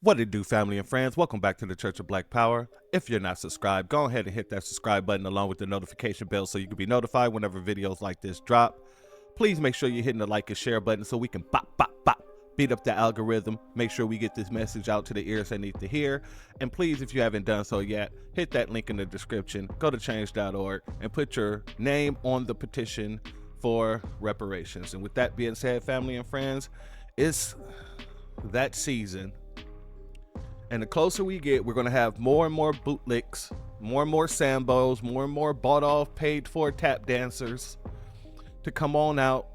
What it do, family and friends? Welcome back to the Church of Black Power. If you're not subscribed, go ahead and hit that subscribe button along with the notification bell so you can be notified whenever videos like this drop. Please make sure you're hitting the like and share button so we can beat up the algorithm. Make sure we get this message out to the ears that need to hear. And please, if you haven't done so yet, hit that link in the description. Go to change.org and put your name on the petition for reparations. And with that being said, family and friends, it's that season. And the closer we get, we're going to have more and more bootlicks, more and more Sambos, more and more bought off, paid for tap dancers to come on out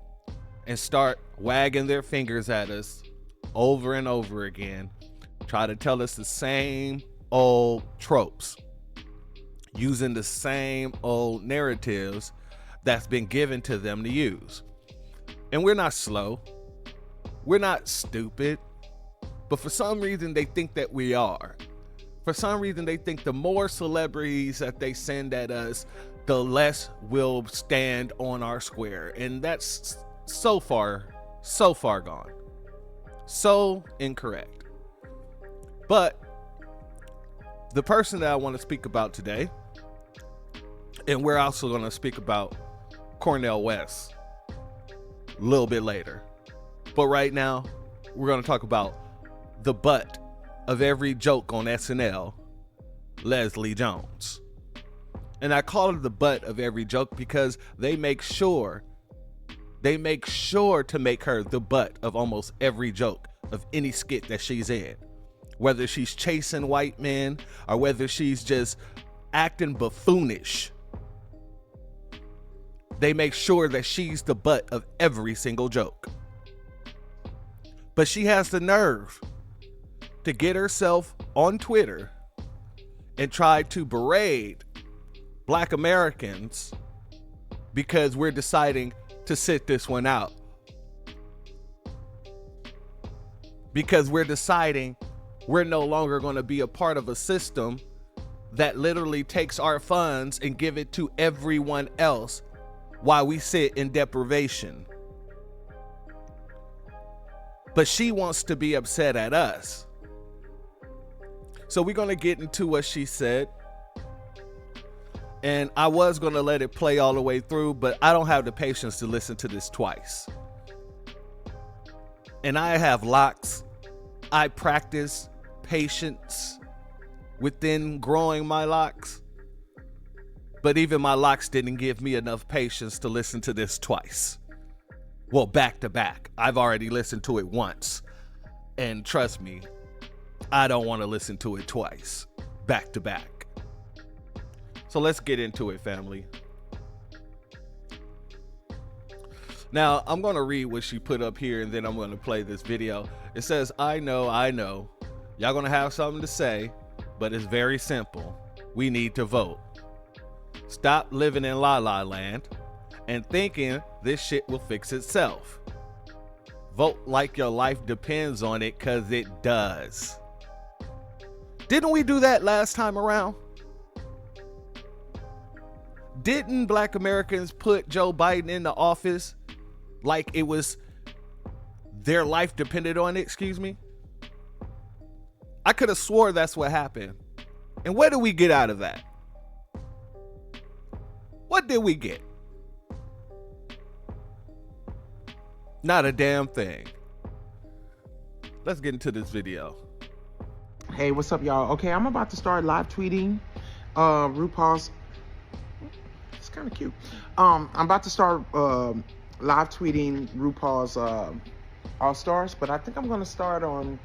and start wagging their fingers at us over and over again. Try to tell us the same old tropes, using the same old narratives that's been given to them to use. And we're not slow. We're not stupid. But for some reason, they think that we are. For some reason, they think the more celebrities that they send at us, the less will stand on our square. And that's so far gone. So incorrect. But the person that I want to speak about today, and we're also going to speak about Cornell West a little bit later. But right now, we're going to talk about the butt of every joke on SNL, Leslie Jones. And I call her the butt of every joke because they make sure to make her the butt of almost every joke of any skit that she's in. Whether she's chasing white men or whether she's just acting buffoonish, they make sure that she's the butt of every single joke. But she has the nerve to get herself on Twitter and try to berate Black Americans because we're deciding to sit this one out. Because we're deciding we're no longer going to be a part of a system that literally takes our funds and give it to everyone else while we sit in deprivation. But she wants to be upset at us. So we're going to get into what she said. And I was going to let it play all the way through, but I don't have the patience to listen to this twice. And I have locks. I practice patience within growing my locks. But even my locks didn't give me enough patience to listen to this twice. Well, back to back. I've already listened to it once. And trust me, I don't want to listen to it twice, back to back. So let's get into it, family. Now, I'm going to read what she put up here, and then I'm going to play this video. It says, I know. Y'all going to have something to say, but it's very simple. We need to vote. Stop living in La La Land and thinking this shit will fix itself. Vote like your life depends on it, because it does. Didn't we do that last time around? Didn't Black Americans put Joe Biden in the office like it was their life depended on it? Excuse me. I could have swore that's what happened. And what did we get out of that? What did we get? Not a damn thing. Let's get into this video. Hey, what's up, y'all? Okay, I'm about to start live tweeting RuPaul's. It's kind of cute. I'm about to start live tweeting RuPaul's All Stars, but I think I'm gonna start on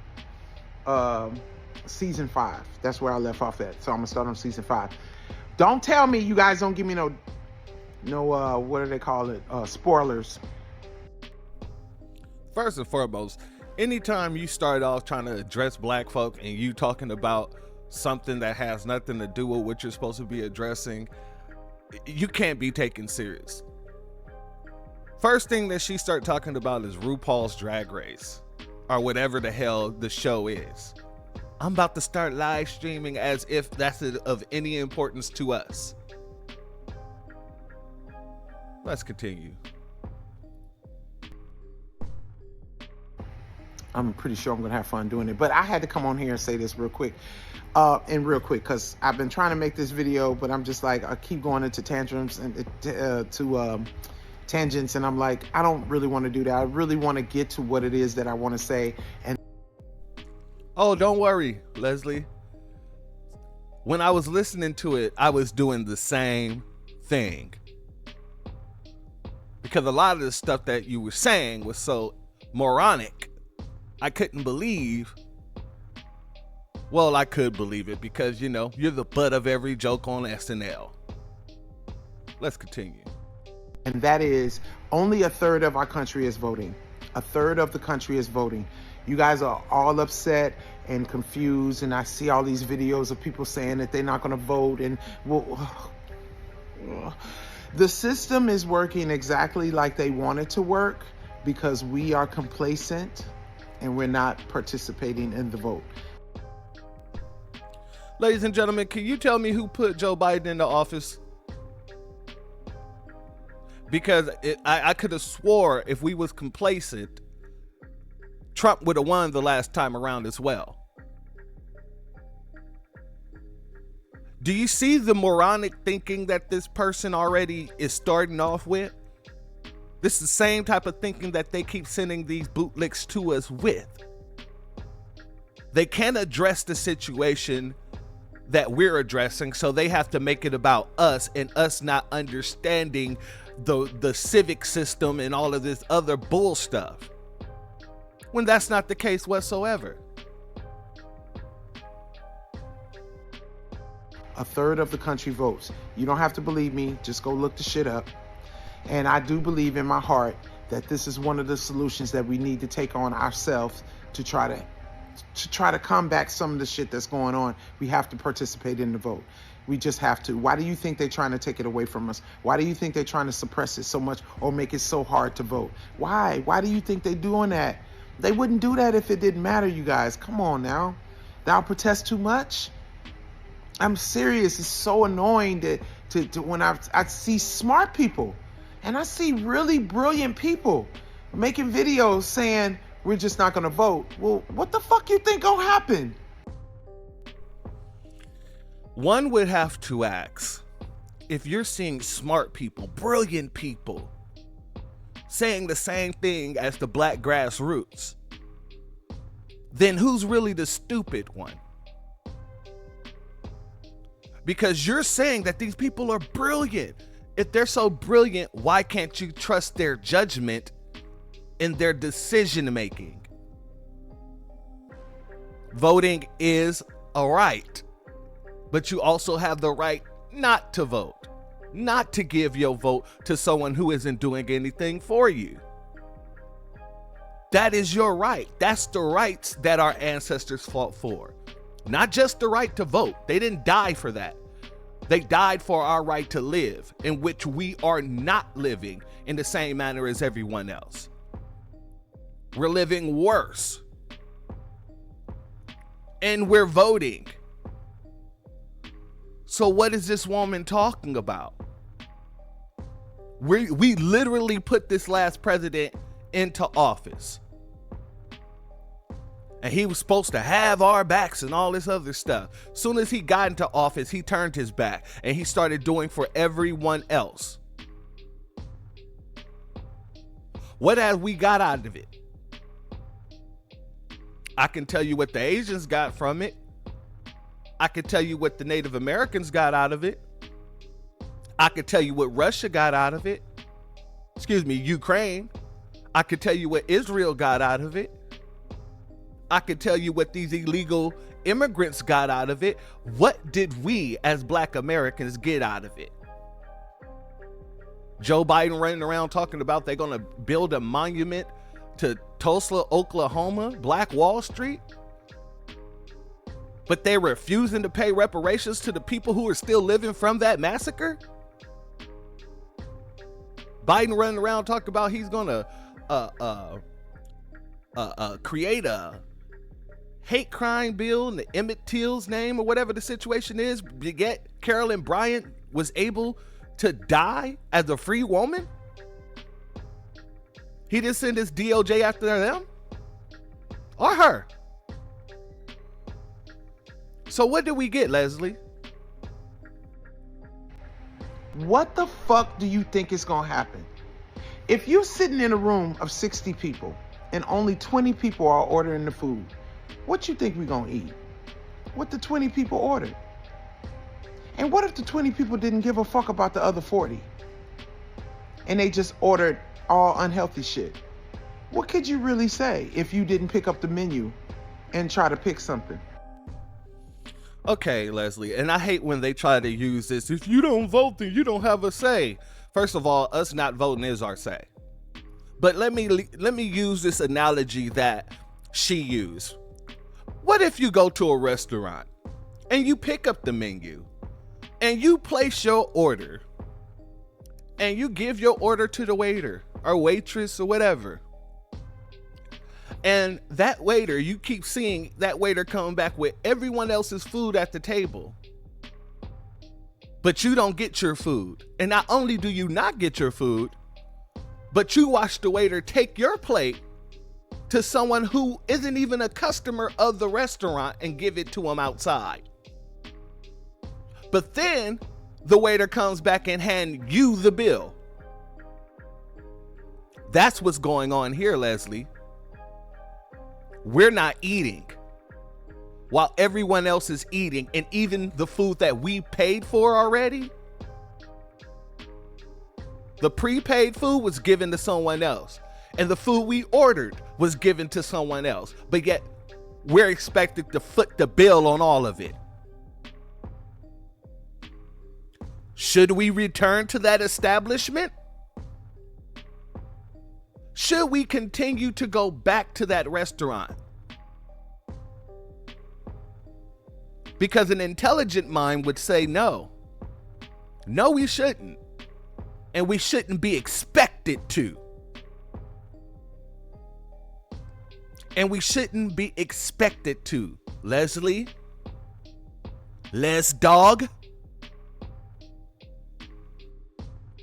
season 5. That's where I left off at. So I'm gonna start on season 5. Don't tell me you guys don't give me no what do they call it? Spoilers. First and foremost, anytime you start off trying to address black folk and you talking about something that has nothing to do with what you're supposed to be addressing, you can't be taken serious. First thing that she started talking about is RuPaul's Drag Race, or whatever the hell the show is. I'm about to start live streaming as if that's of any importance to us. Let's continue. I'm pretty sure I'm going to have fun doing it. But I had to come on here and say this real quick. Because I've been trying to make this video, but I'm just like, I keep going into tantrums and tangents, and I'm like, I don't really want to do that. I really want to get to what it is that I want to say. And oh, don't worry, Leslie. When I was listening to it, I was doing the same thing. Because a lot of the stuff that you were saying was so moronic, I couldn't believe. Well, I could believe it because, you know, you're the butt of every joke on SNL. Let's continue. And that is, only a third of our country is voting. A third of the country is voting. You guys are all upset and confused, and I see all these videos of people saying that they're not going to vote. And well, the system is working exactly like they want it to work because we are complacent and we're not participating in the vote. Ladies and gentlemen, can you tell me who put Joe Biden into office? Because I could have swore if we was complacent, Trump would have won the last time around as well. Do you see the moronic thinking that this person already is starting off with? This is the same type of thinking that they keep sending these bootlicks to us with. They can't address the situation that we're addressing, so they have to make it about us and us not understanding the civic system and all of this other bull stuff, when that's not the case whatsoever. A third of the country votes. You don't have to believe me, just go look the shit up. And I do believe in my heart that this is one of the solutions that we need to take on ourselves to try to combat some of the shit that's going on. We have to participate in the vote. We just have to. Why do you think they're trying to take it away from us? Why do you think they're trying to suppress it so much or make it so hard to vote? Why? Why do you think they're doing that? They wouldn't do that if it didn't matter, you guys. Come on now. Thou protest too much? I'm serious. It's so annoying to when I see smart people and I see really brilliant people making videos saying, we're just not going to vote. Well, what the fuck you think gonna happen? One would have to ask, if you're seeing smart people, brilliant people, saying the same thing as the black grassroots, then who's really the stupid one? Because you're saying that these people are brilliant. If they're so brilliant, why can't you trust their judgment in their decision making? Voting is a right, but you also have the right not to vote, not to give your vote to someone who isn't doing anything for you. That is your right. That's the rights that our ancestors fought for. Not just the right to vote. They didn't die for that. They died for our right to live, in which we are not living in the same manner as everyone else. We're living worse. And we're voting. So what is this woman talking about? We literally put this last president into office. And he was supposed to have our backs and all this other stuff. Soon as he got into office, he turned his back and he started doing for everyone else. What have we got out of it? I can tell you what the Asians got from it. I can tell you what the Native Americans got out of it. I can tell you what Russia got out of it. Excuse me, Ukraine. I can tell you what Israel got out of it. I can tell you what these illegal immigrants got out of it. What did we as Black Americans get out of it? Joe Biden running around talking about they're going to build a monument to Tulsa, Oklahoma, Black Wall Street. But they're refusing to pay reparations to the people who are still living from that massacre. Biden running around talking about he's going to create a hate crime bill in the Emmett Till's name or whatever the situation is, yet Carolyn Bryant was able to die as a free woman. He didn't send his DOJ after them. or her. So what did we get, Leslie? What the fuck do you think is gonna happen? If you're sitting in a room of 60 people and only 20 people are ordering the food, what you think we gonna eat? What the 20 people ordered? And what if the 20 people didn't give a fuck about the other 40? And they just ordered all unhealthy shit? What could you really say if you didn't pick up the menu and try to pick something? Okay, Leslie, and I hate when they try to use this. If you don't vote, then you don't have a say. First of all, us not voting is our say. But let me use this analogy that she used. What if you go to a restaurant and you pick up the menu and you place your order and you give your order to the waiter or waitress or whatever? And that waiter, you keep seeing that waiter come back with everyone else's food at the table. But you don't get your food. And not only do you not get your food, but you watch the waiter take your plate to someone who isn't even a customer of the restaurant and give it to them outside. But then the waiter comes back and hand you the bill. That's what's going on here, Leslie. We're not eating while everyone else is eating, and even the food that we paid for already, the prepaid food was given to someone else, and the food we ordered was given to someone else, but yet we're expected to foot the bill on all of it. Should we return to that establishment? Should we continue to go back to that restaurant? Because an intelligent mind would say no. No, we shouldn't. And we shouldn't be expected to. And we shouldn't be expected to. Leslie? Les dog?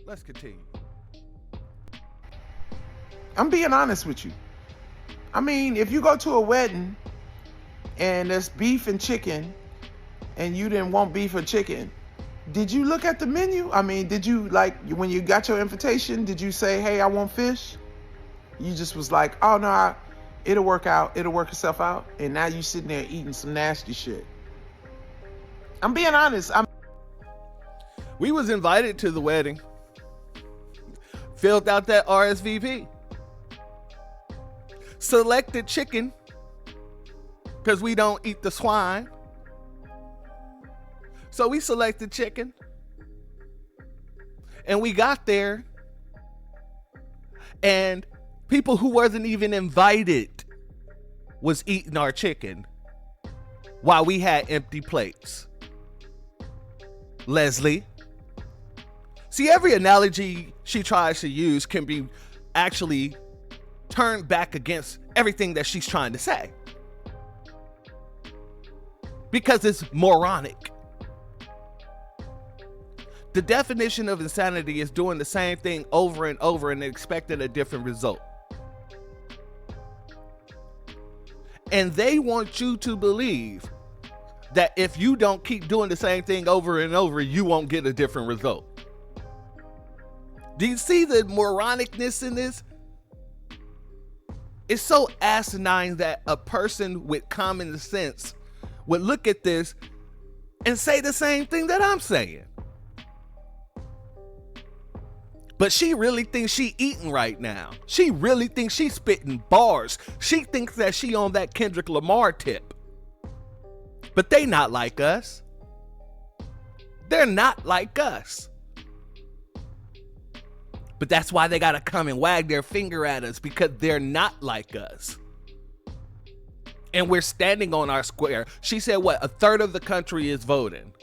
Let's continue. I'm being honest with you. I mean, if you go to a wedding and there's beef and chicken and you didn't want beef or chicken, did you look at the menu? I mean, did you, like, when you got your invitation, did you say, hey, I want fish? You just was like, oh no, it'll work out. It'll work itself out. And now you sitting there eating some nasty shit. I'm being honest. We was invited to the wedding. Filled out that RSVP. Selected chicken because we don't eat the swine. So we selected chicken. And we got there. And people who wasn't even invited was eating our chicken while we had empty plates. Leslie. See, every analogy she tries to use can be actually turned back against everything that she's trying to say. Because it's moronic. The definition of insanity is doing the same thing over and over and expecting a different result. And they want you to believe that if you don't keep doing the same thing over and over, you won't get a different result. Do you see the moronicness in this? It's so asinine that a person with common sense would look at this and say the same thing that I'm saying. But she really thinks she eating right now. She really thinks she's spitting bars. She thinks that she on that Kendrick Lamar tip. But they not like us. They're not like us. But that's why they gotta come and wag their finger at us, because they're not like us. And we're standing on our square. She said, what, a third of the country is voting.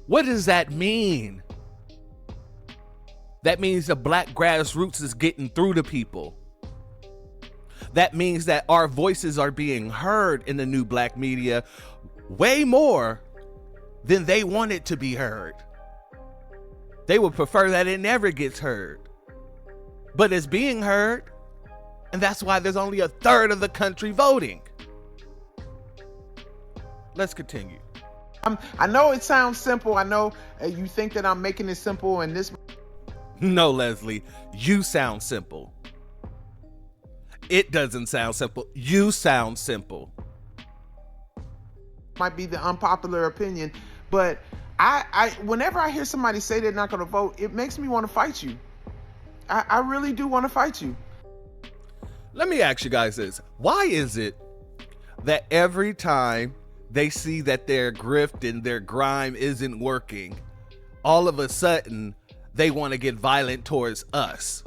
What does that mean? That means the black grassroots is getting through to people. That means that our voices are being heard in the new black media way more than they want it to be heard. They would prefer that it never gets heard. But it's being heard. And that's why there's only a third of the country voting. Let's continue. I know it sounds simple. I know you think that I'm making it simple, and this. No, Leslie, you sound simple. It doesn't sound simple. You sound simple. Might be the unpopular opinion, but I whenever I hear somebody say they're not going to vote, it makes me want to fight you. I really do want to fight you. Let me ask you guys this. Why is it that every time they see that their grift and their grime isn't working, all of a sudden they want to get violent towards us?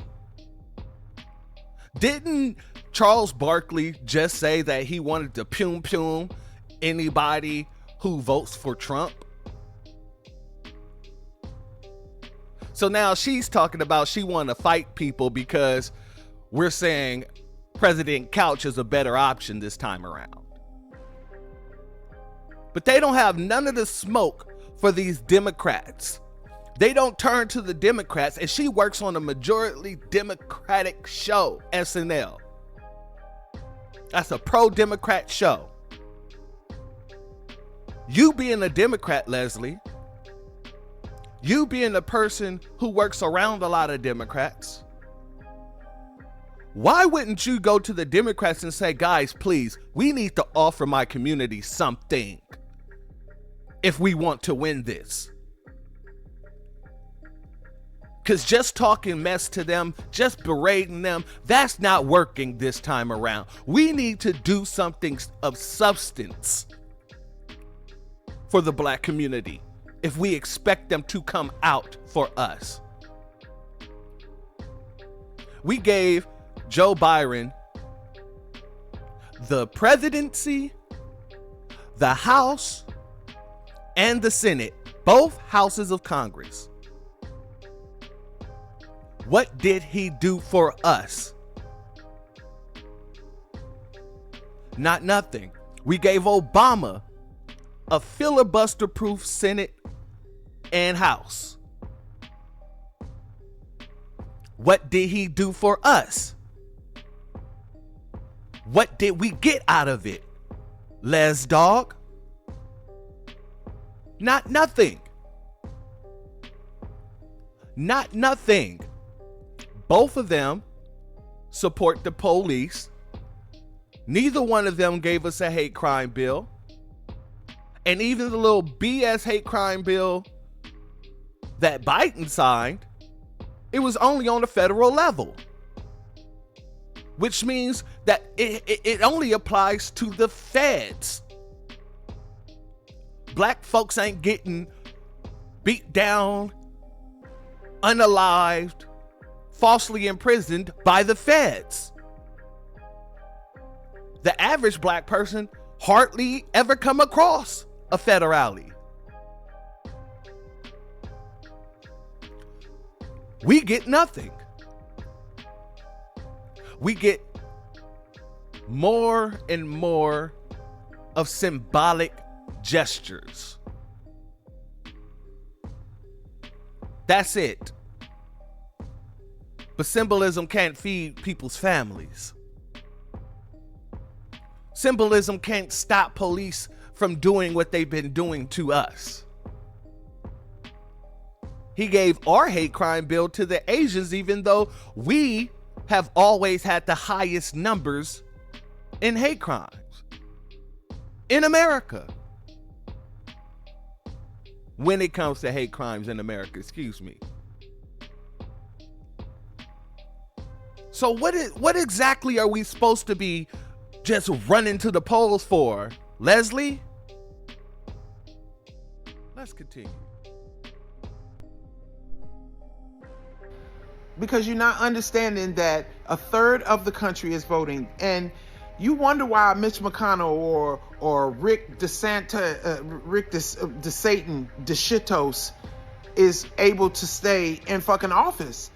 Didn't Charles Barkley just say that he wanted to pum anybody who votes for Trump? So now she's talking about she want to fight people because we're saying President Couch is a better option this time around. But they don't have none of the smoke for these Democrats. They don't turn to the Democrats, and she works on a majority Democratic show, SNL. That's a pro-Democrat show. You being a Democrat, Leslie, you being a person who works around a lot of Democrats, why wouldn't you go to the Democrats and say, guys, please, we need to offer my community something if we want to win this? Because just talking mess to them, just berating them, that's not working this time around. We need to do something of substance for the black community if we expect them to come out for us. We gave Joe Biden the presidency, the House, and the Senate, both houses of Congress. What did he do for us? Not nothing. We gave Obama a filibuster-proof Senate and House. What did he do for us? What did we get out of it? Les Dog? Not nothing. Not nothing. Both of them support the police. Neither one of them gave us a hate crime bill. And even the little BS hate crime bill that Biden signed, it was only on the federal level. Which means that it only applies to the feds. Black folks ain't getting beat down, unalived, falsely imprisoned by the feds. The average black person hardly ever come across a federale. We get nothing. We get more and more of symbolic gestures. That's it. But symbolism can't feed people's families. Symbolism can't stop police from doing what they've been doing to us. He gave our hate crime bill to the Asians, even though we have always had the highest numbers in hate crimes in America. When it comes to hate crimes in America, excuse me. So what exactly are we supposed to be just running to the polls for, Leslie? Let's continue. Because you're not understanding that a third of the country is voting, and you wonder why Mitch McConnell or Rick DeSantis is able to stay in fucking office.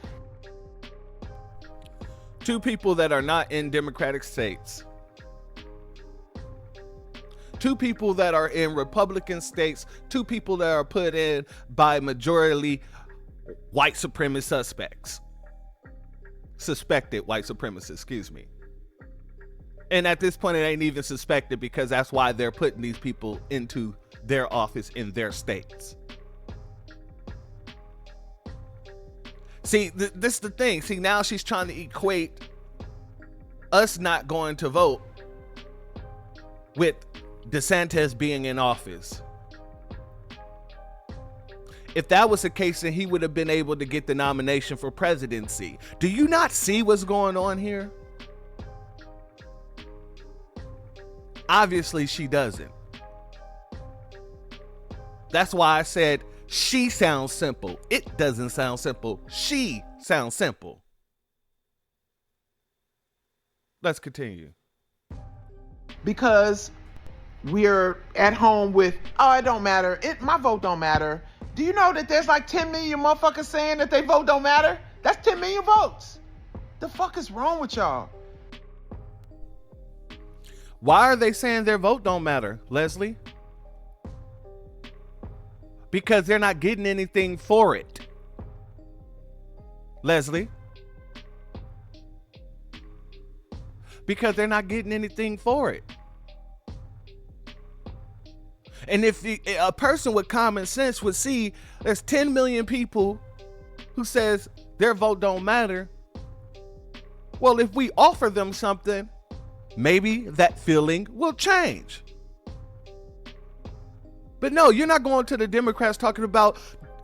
Two people that are not in Democratic states. Two people that are in Republican states. Two people that are put in by majority white supremacist suspected white supremacists, excuse me. And at this point, it ain't even suspected because that's why they're putting these people into their office in their states. See, this is the thing. See, now she's trying to equate us not going to vote with DeSantis being in office. If that was the case, then he would have been able to get the nomination for presidency. Do you not see what's going on here? Obviously, she doesn't. That's why I said she sounds simple. It doesn't sound simple. She sounds simple. Let's continue. Because we're at home with, oh, it don't matter. My vote don't matter. Do you know that there's like 10 million motherfuckers saying that they vote don't matter? That's 10 million votes. The fuck is wrong with y'all? Why are they saying their vote don't matter, Leslie? Because they're not getting anything for it. Leslie? Because they're not getting anything for it. And if a person with common sense would see there's 10 million people who says their vote don't matter, well, if we offer them something, maybe that feeling will change. But no, you're not going to the Democrats talking about,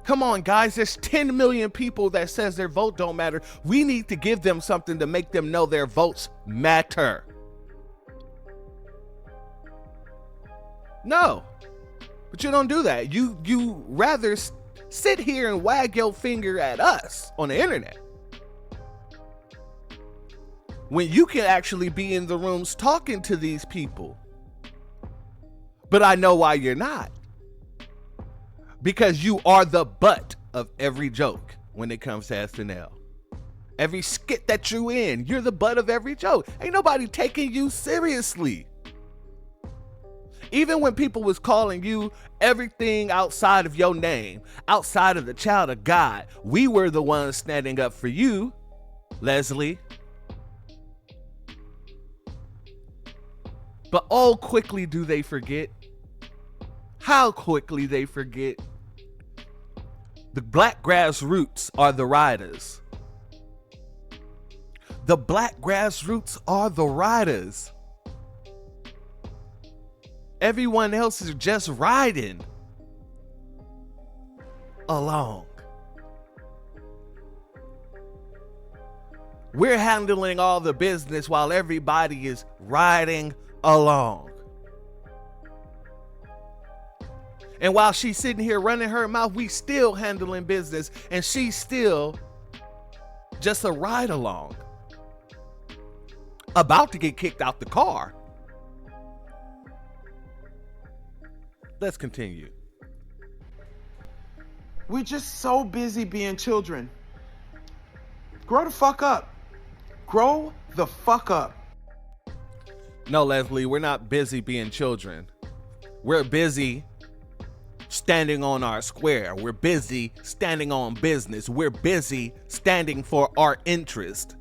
come on, guys, there's 10 million people that says their vote don't matter. We need to give them something to make them know their votes matter. No, but you don't do that. You rather sit here and wag your finger at us on the internet when you can actually be in the rooms talking to these people. But I know why you're not. Because you are the butt of every joke when it comes to SNL. Every skit that you in, you're the butt of every joke. Ain't nobody taking you seriously. Even when people was calling you everything outside of your name, outside of the child of God, we were the ones standing up for you, Leslie. But oh, quickly do they forget. How quickly they forget. The black grassroots are the riders. The black grassroots are the riders. Everyone else is just riding along. We're handling all the business while everybody is riding along. And while she's sitting here running her mouth, we still handling business, and she's still just a ride along. About to get kicked out the car. Let's continue. We're just so busy being children. Grow the fuck up. Grow the fuck up. No, Leslie, we're not busy being children. We're busy standing on our square. We're busy standing on business. We're busy standing for our interest.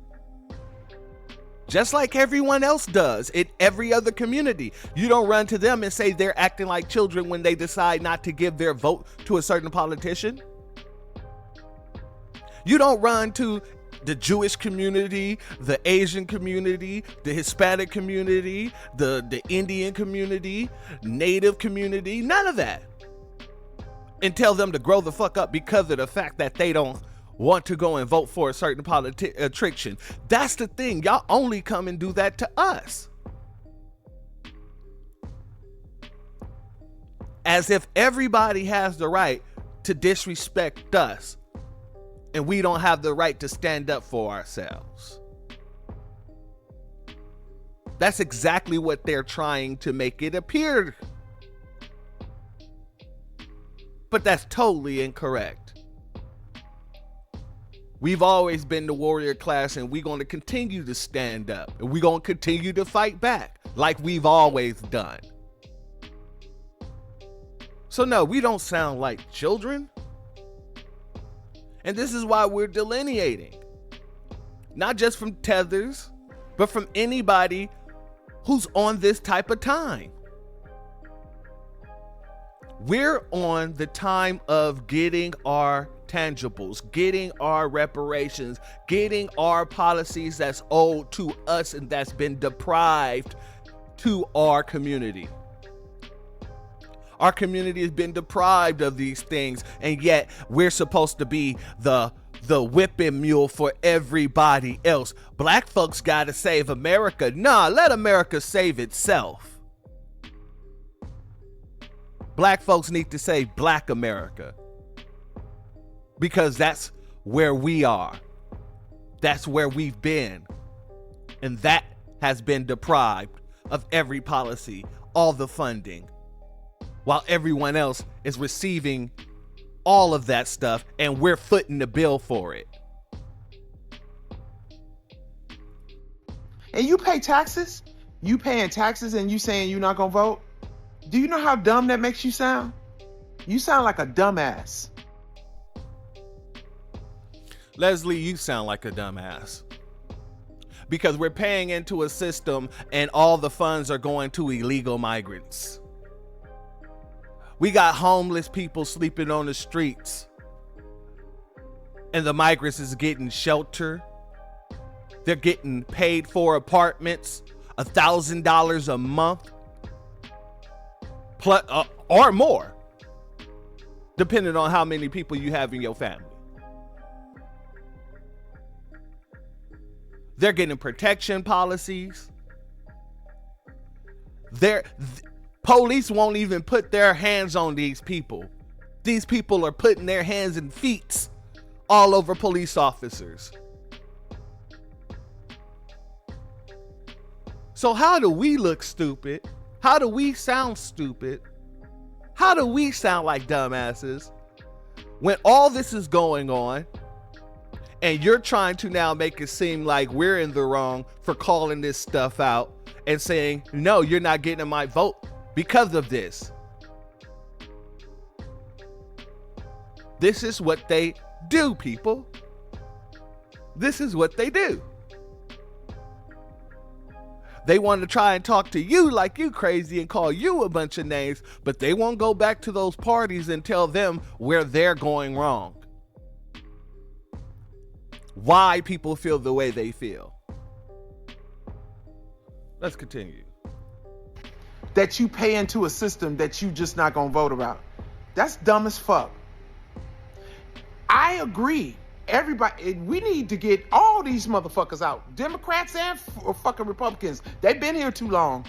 Just like everyone else does in every other community. You don't run to them and say they're acting like children when they decide not to give their vote to a certain politician. You don't run to the Jewish community, the Asian community, the Hispanic community, the Indian community, Native community, none of that. And tell them to grow the fuck up because of the fact that they don't want to go and vote for a certain politician. That's the thing. Y'all only come and do that to us. As if everybody has the right to disrespect us and we don't have the right to stand up for ourselves. That's exactly what they're trying to make it appear. But that's totally incorrect. We've always been the warrior class, and we're going to continue to stand up, and we're going to continue to fight back like we've always done. So no, we don't sound like children. And this is why we're delineating. Not just from Tethers, but from anybody who's on this type of time. We're on the time of getting our tangibles, getting our reparations, getting our policies that's owed to us and that's been deprived to our community. Our community has been deprived of these things, and yet we're supposed to be the whipping mule for everybody else. Black folks gotta save America. Nah, let America save itself. Black folks need to save Black America, because that's where we are. That's where we've been. And that has been deprived of every policy, all the funding, while everyone else is receiving all of that stuff and we're footing the bill for it. And you pay taxes? You paying taxes and you saying you're not gonna vote? Do you know how dumb that makes you sound? You sound like a dumbass. Leslie, you sound like a dumbass. Because we're paying into a system and all the funds are going to illegal migrants. We got homeless people sleeping on the streets, and the migrants is getting shelter. They're getting paid for apartments, $1,000 a month, plus, or more, depending on how many people you have in your family. They're getting protection policies. Police won't even put their hands on these people. These people are putting their hands and feet all over police officers. So how do we look stupid? How do we sound stupid? How do we sound like dumbasses when all this is going on and you're trying to now make it seem like we're in the wrong for calling this stuff out and saying, no, you're not getting my vote because of this? This is what they do, people. This is what they do. They want to try and talk to you like you crazy and call you a bunch of names, but they won't go back to those parties and tell them where they're going wrong. Why people feel the way they feel. Let's continue. That you pay into a system that you just not gonna vote about. That's dumb as fuck. I agree. Everybody, we need to get all these motherfuckers out. Democrats and fucking Republicans. They've been here too long.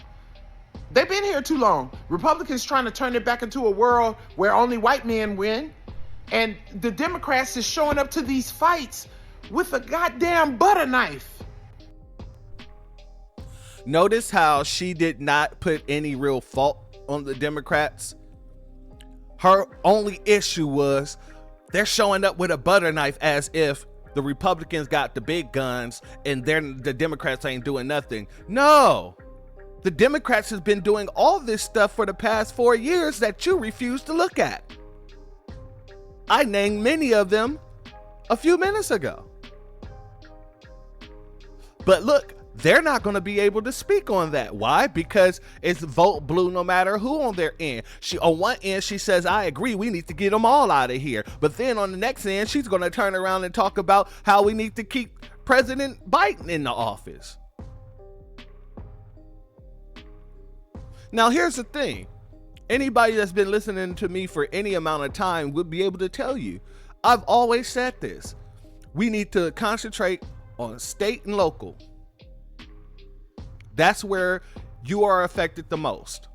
They've been here too long. Republicans trying to turn it back into a world where only white men win. And the Democrats is showing up to these fights with a goddamn butter knife. Notice how she did not put any real fault on the Democrats. Her only issue was they're showing up with a butter knife as if the Republicans got the big guns and the Democrats ain't doing nothing. No, the Democrats has been doing all this stuff for the past 4 years that you refuse to look at. I named many of them a few minutes ago. But look, they're not going to be able to speak on that. Why? Because it's vote blue no matter who on their end. On one end, she says, I agree, we need to get them all out of here. But then on the next end, she's going to turn around and talk about how we need to keep President Biden in the office. Now, here's the thing. Anybody that's been listening to me for any amount of time would be able to tell you, I've always said this. We need to concentrate on state and local. That's where you are affected the most.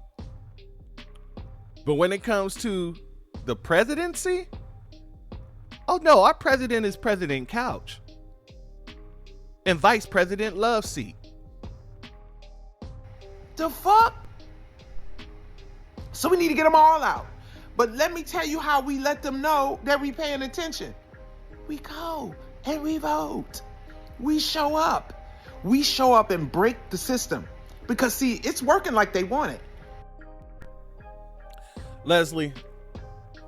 But when it comes to the presidency, oh no, our president is President Couch. And Vice President Love Seat. The fuck? So we need to get them all out. But let me tell you how we let them know that we paying attention. We go and we vote. We show up. We show up and break the system. Because see, it's working like they want it. Leslie,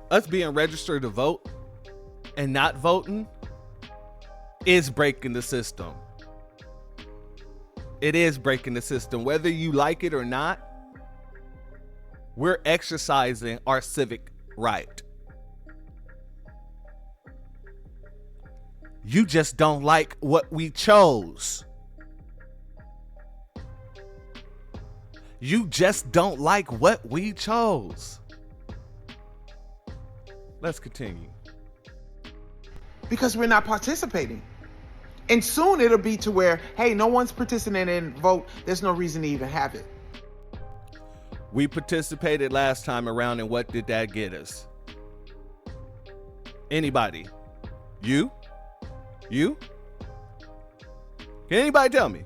us being registered to vote and not voting is breaking the system. It is breaking the system. Whether you like it or not, we're exercising our civic right. You just don't like what we chose. You just don't like what we chose. Let's continue. Because we're not participating. And soon it'll be to where, hey, no one's participating in vote. There's no reason to even have it. We participated last time around, and what did that get us? Anybody? You? You? Can anybody tell me?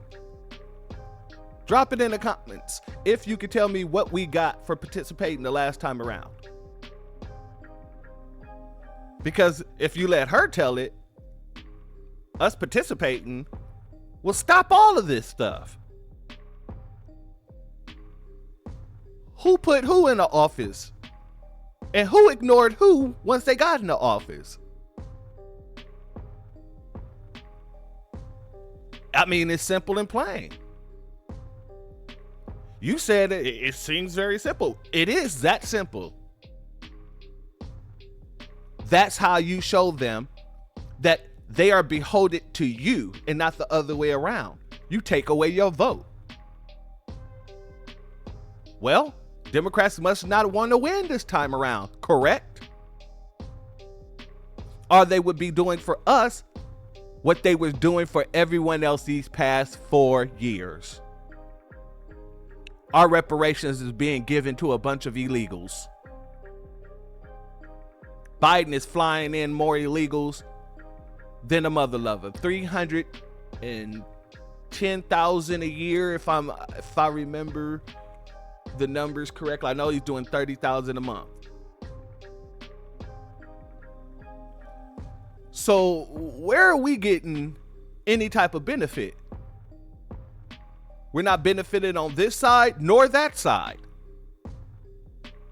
Drop it in the comments if you could tell me what we got for participating the last time around. Because if you let her tell it, us participating will stop all of this stuff. Who put who in the office? And who ignored who once they got in the office? I mean, it's simple and plain. You said it seems very simple. It is that simple. That's how you show them that they are beholden to you and not the other way around. You take away your vote. Well, Democrats must not want to win this time around, correct? Or they would be doing for us what they were doing for everyone else these past 4 years. Our reparations is being given to a bunch of illegals. Biden is flying in more illegals than a mother lover. 310,000 a year, if I remember the numbers correctly. I know he's doing 30,000 a month. So where are we getting any type of benefit? We're not benefited on this side nor that side.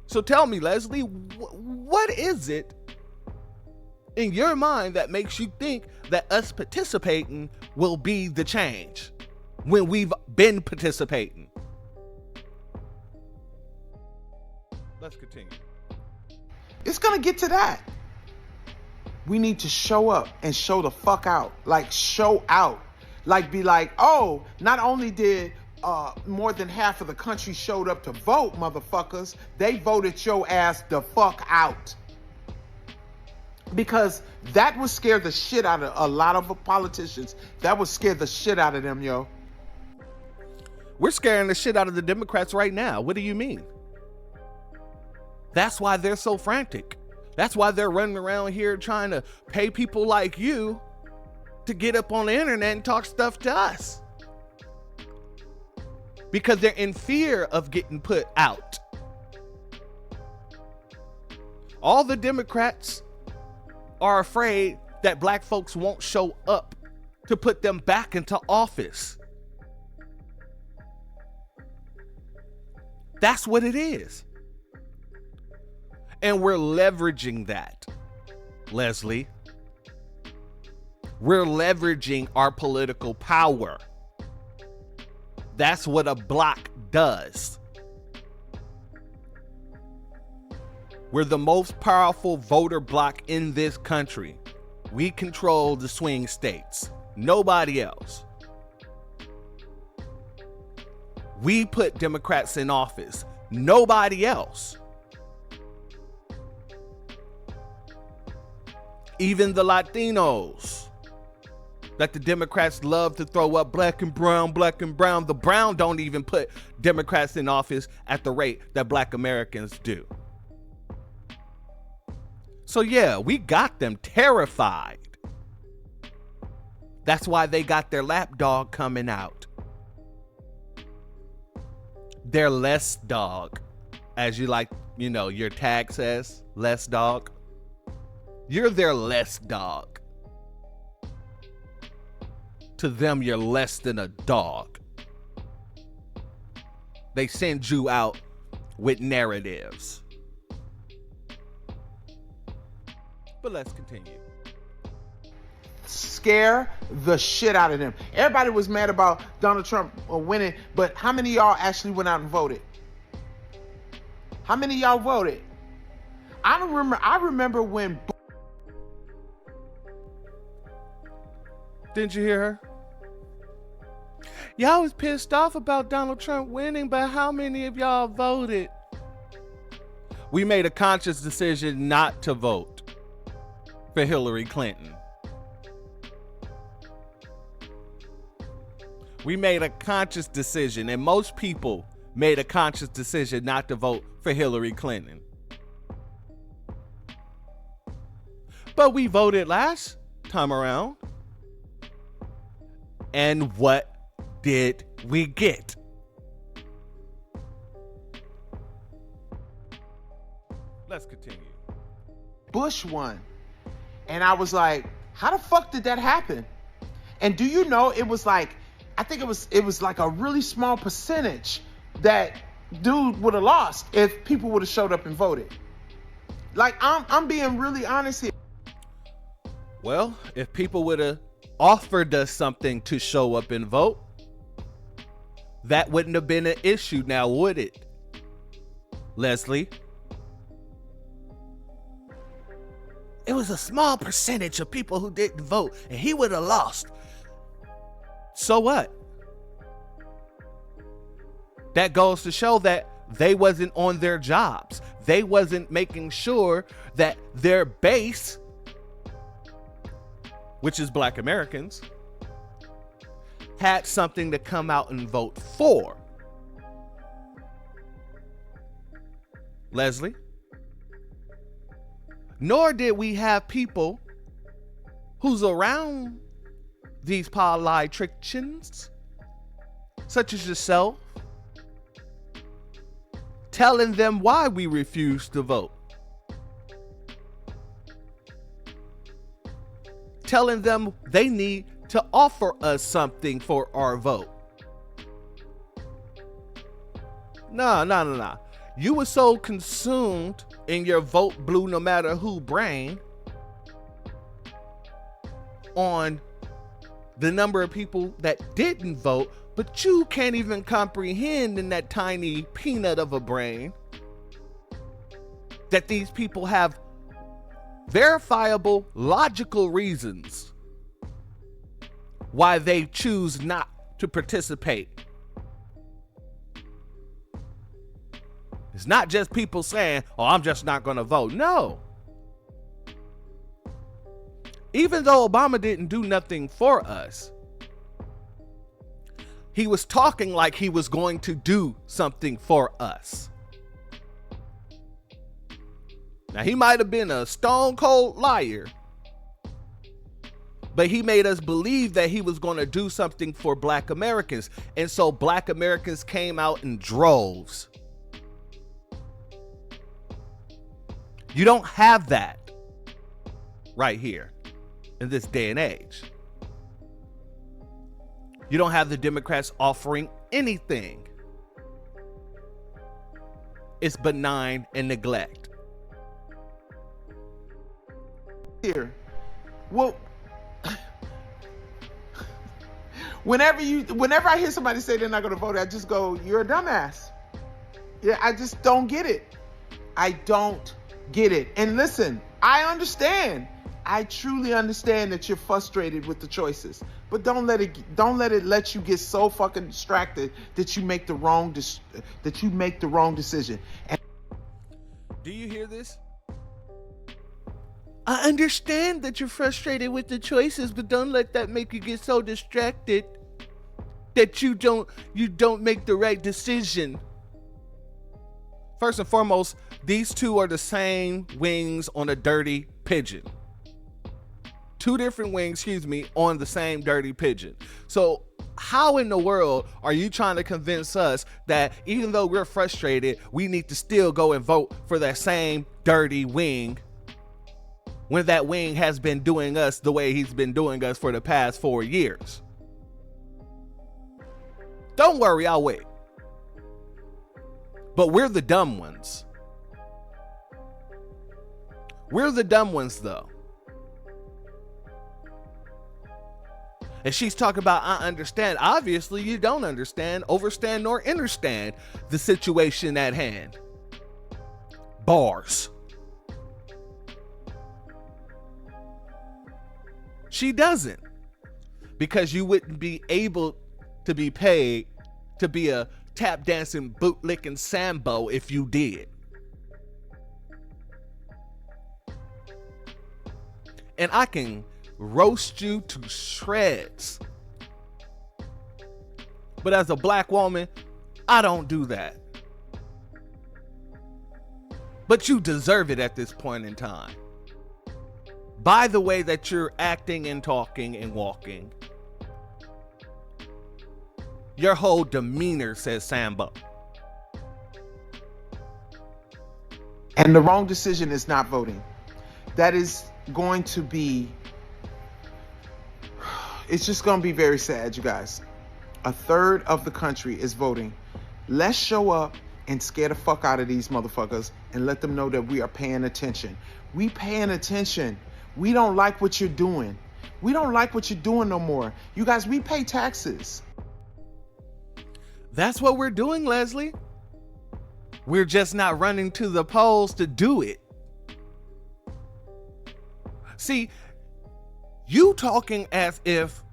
So tell me, Leslie, what is it in your mind that makes you think that us participating will be the change when we've been participating? Let's continue. It's going to get to that. We need to show up and show the fuck out. Like, show out. Like, be like, oh, not only did more than half of the country showed up to vote, motherfuckers, they voted your ass the fuck out. Because that would scare the shit out of a lot of politicians. That would scare the shit out of them, yo. We're scaring the shit out of the Democrats right now. What do you mean? That's why they're so frantic. That's why they're running around here trying to pay people like you to get up on the internet and talk stuff to us. Because they're in fear of getting put out. All the Democrats are afraid that black folks won't show up to put them back into office. That's what it is. And we're leveraging that, Leslie. We're leveraging our political power. That's what a bloc does. We're the most powerful voter bloc in this country. We control the swing states. Nobody else. We put Democrats in office. Nobody else. Even the Latinos that the Democrats love to throw up, black and brown, black and brown. The brown don't even put Democrats in office at the rate that black Americans do. So yeah, we got them terrified. That's why they got their lapdog coming out. Their less dog, as you like, you know, your tag says, less dog. You're their less dog. To them, you're less than a dog. They send you out with narratives. But let's continue. It's scare the shit out of them. Everybody was mad about Donald Trump winning, but how many of y'all actually went out and voted? How many of y'all voted? I remember when. Didn't you hear her? Y'all was pissed off about Donald Trump winning, but how many of y'all voted? We made a conscious decision not to vote for Hillary Clinton. We made a conscious decision, and most people made a conscious decision not to vote for Hillary Clinton. But we voted last time around. And what did we get? Let's continue. Bush won. And I was like, how the fuck did that happen? And do you know, it was like, I think it was like a really small percentage that dude would have lost if people would have showed up and voted. Like, I'm being really honest here. Well, if people would have offered us something to show up and vote, that wouldn't have been an issue now, would it, Leslie? It was a small percentage of people who didn't vote, and he would have lost. So what? That goes to show that they wasn't on their jobs. They wasn't making sure that their base, which is Black Americans, had something to come out and vote for. Leslie? Nor did we have people who's around these politicians, such as yourself, telling them why we refuse to vote. Telling them they need to offer us something for our vote. Nah. You were so consumed in your vote blue no matter who brain on the number of people that didn't vote, but you can't even comprehend in that tiny peanut of a brain that these people have verifiable, logical reasons why they choose not to participate. It's not just people saying, oh, I'm just not going to vote. No. Even though Obama didn't do nothing for us, he was talking like he was going to do something for us. Now, he might have been a stone cold liar, but he made us believe that he was going to do something for Black Americans. And so Black Americans came out in droves. You don't have that right here in this day and age. You don't have the Democrats offering anything. It's benign and neglect. Here, well, whenever I hear somebody say they're not going to vote, I just go, you're a dumbass. Yeah, I just don't get it. I don't get it. And listen, I understand. I truly understand that you're frustrated with the choices, but don't let it let you get so fucking distracted that you make the wrong decision. And do you hear this? I understand that you're frustrated with the choices, but don't let that make you get so distracted that you don't make the right decision. First and foremost, these two are the same wings on a dirty pigeon. Two different wings, on the same dirty pigeon. So how in the world are you trying to convince us that even though we're frustrated, we need to still go and vote for that same dirty wing when that wing has been doing us the way he's been doing us for the past 4 years? Don't worry, I'll wait. But we're the dumb ones. We're the dumb ones, though. And she's talking about, I understand. Obviously, you don't understand, overstand, nor understand the situation at hand. Bars. She doesn't. Because you wouldn't be able to be paid to be a tap dancing, bootlicking Sambo if you did. And I can roast you to shreds. But as a black woman, I don't do that. But you deserve it at this point in time. By the way that you're acting and talking and walking, your whole demeanor says Sambo. And the wrong decision is not voting. That is going to be, it's just going to be very sad, you guys. A third of the country is voting. Let's show up and scare the fuck out of these motherfuckers and let them know that we are paying attention. We paying attention. We don't like what you're doing. We don't like what you're doing no more. You guys, we pay taxes. That's what we're doing, Leslie. We're just not running to the polls to do it. See, you talking as if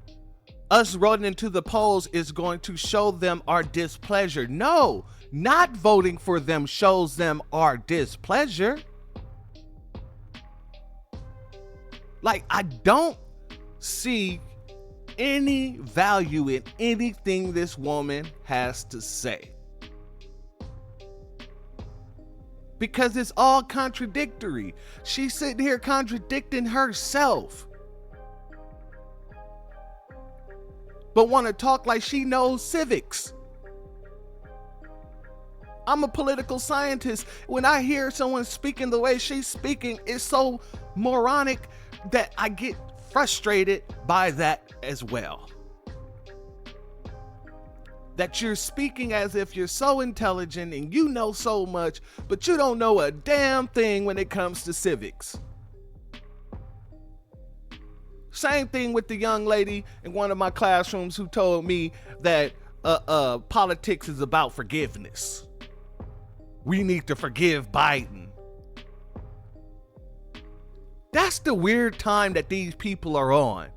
us running to the polls is going to show them our displeasure. No, not voting for them shows them our displeasure. Like, I don't see any value in anything this woman has to say. Because it's all contradictory. She's sitting here contradicting herself. But want to talk like she knows civics. I'm a political scientist. When I hear someone speaking the way she's speaking, it's so moronic that I get frustrated by that as well. That you're speaking as if you're so intelligent and you know so much, but you don't know a damn thing when it comes to civics. Same thing with the young lady in one of my classrooms who told me that politics is about forgiveness. We need to forgive Biden. That's the weird time that these people are on.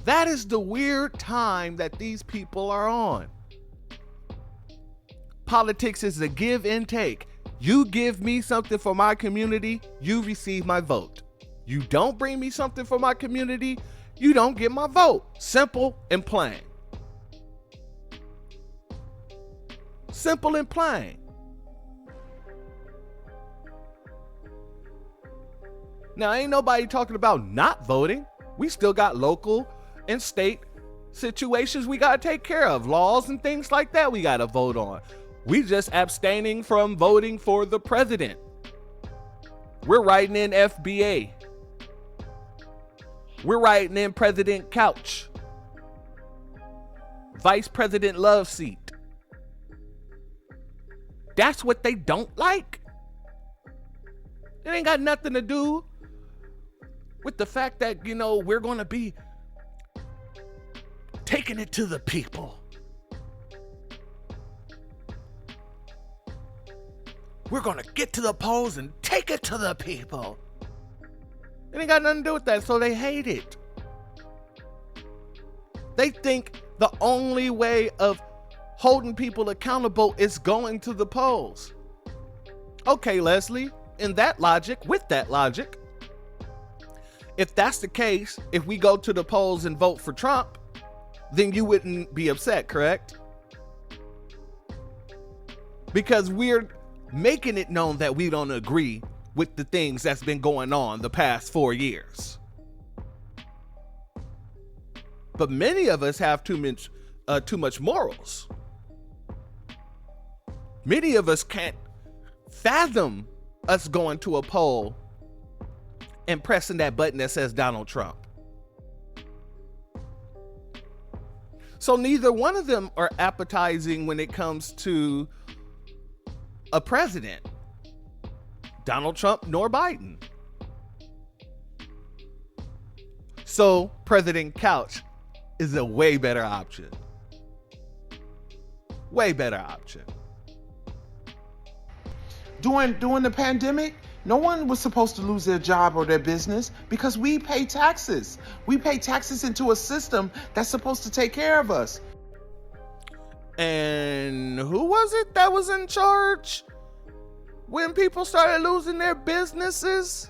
That is the weird time that these people are on. Politics is a give and take. You give me something for my community, you receive my vote. You don't bring me something for my community, you don't get my vote. Simple and plain. Simple and plain. Now, ain't nobody talking about not voting. We still got local and state situations we got to take care of. Laws and things like that we got to vote on. We just abstaining from voting for the president. We're writing in FBA. We're writing in President Couch. Vice President Love Seat. That's what they don't like. It ain't got nothing to do with the fact that, you know, we're going to be taking it to the people. We're going to get to the polls and take it to the people. It ain't got nothing to do with that, so they hate it. They think the only way of holding people accountable is going to the polls. Okay, Leslie, with that logic, if that's the case, if we go to the polls and vote for Trump, then you wouldn't be upset, correct? Because we're making it known that we don't agree with the things that's been going on the past 4 years. But many of us have too much morals. Many of us can't fathom us going to a poll and pressing that button that says Donald Trump. So neither one of them are appetizing when it comes to a president, Donald Trump nor Biden. So President Couch is a way better option. Way better option. During the pandemic, no one was supposed to lose their job or their business because we pay taxes. We pay taxes into a system that's supposed to take care of us. And who was it that was in charge when people started losing their businesses?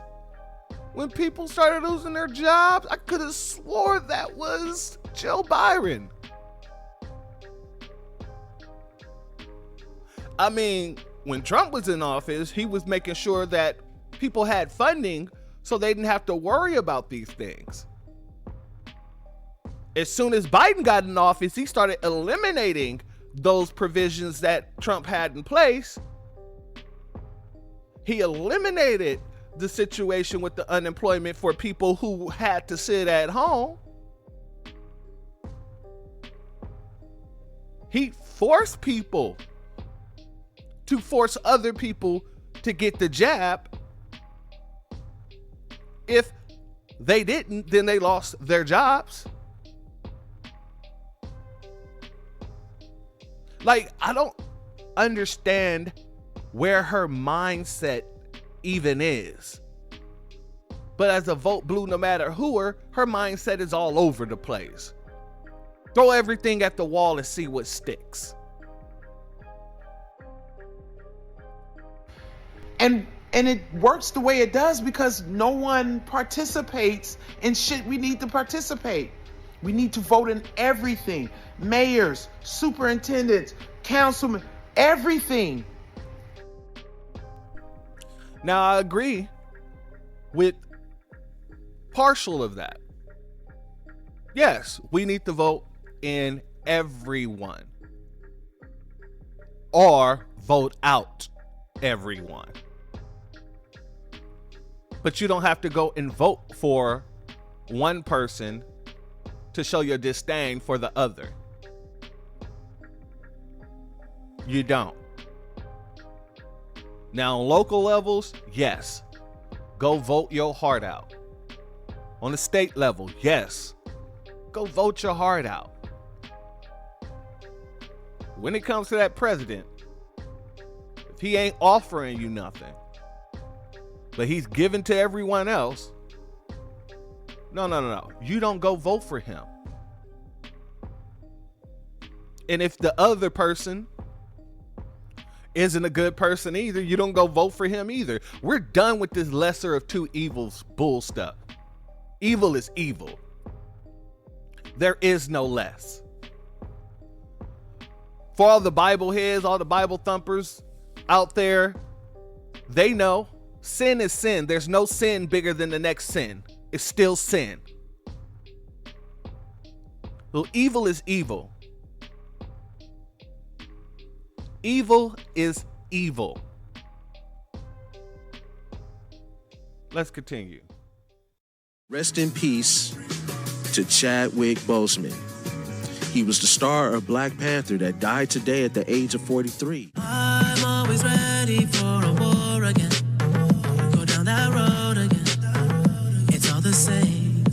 When people started losing their jobs? I could have swore that was Joe Byron. I mean, when Trump was in office, he was making sure that people had funding so they didn't have to worry about these things. As soon as Biden got in office, he started eliminating those provisions that Trump had in place. He eliminated the situation with the unemployment for people who had to sit at home. He forced people to force other people to get the jab. If they didn't, then they lost their jobs. Like, I don't understand where her mindset even is. But as a vote blue no matter who her mindset is all over the place. Throw everything at the wall and see what sticks. And it works the way it does because no one participates in shit we need to participate. We need to vote in everything. Mayors, superintendents, councilmen, everything. Now, I agree with partial of that. Yes, we need to vote in everyone. Or vote out everyone. But you don't have to go and vote for one person to show your disdain for the other. You don't. Now, on local levels, yes, go vote your heart out. On the state level, yes, go vote your heart out. When it comes to that president, if he ain't offering you nothing, but he's giving to everyone else, no. You don't go vote for him. And if the other person isn't a good person either, you don't go vote for him either. We're done with this lesser of two evils bull stuff. Evil is evil. There is no less. For all the Bible heads, all the Bible thumpers out there, they know sin is sin. There's no sin bigger than the next sin. It's still sin. Well, evil is evil. Evil is evil. Let's continue. Rest in peace to Chadwick Boseman. He was the star of Black Panther that died today at the age of 43. I'm always ready for a war again. Go down that road again. It's all the same.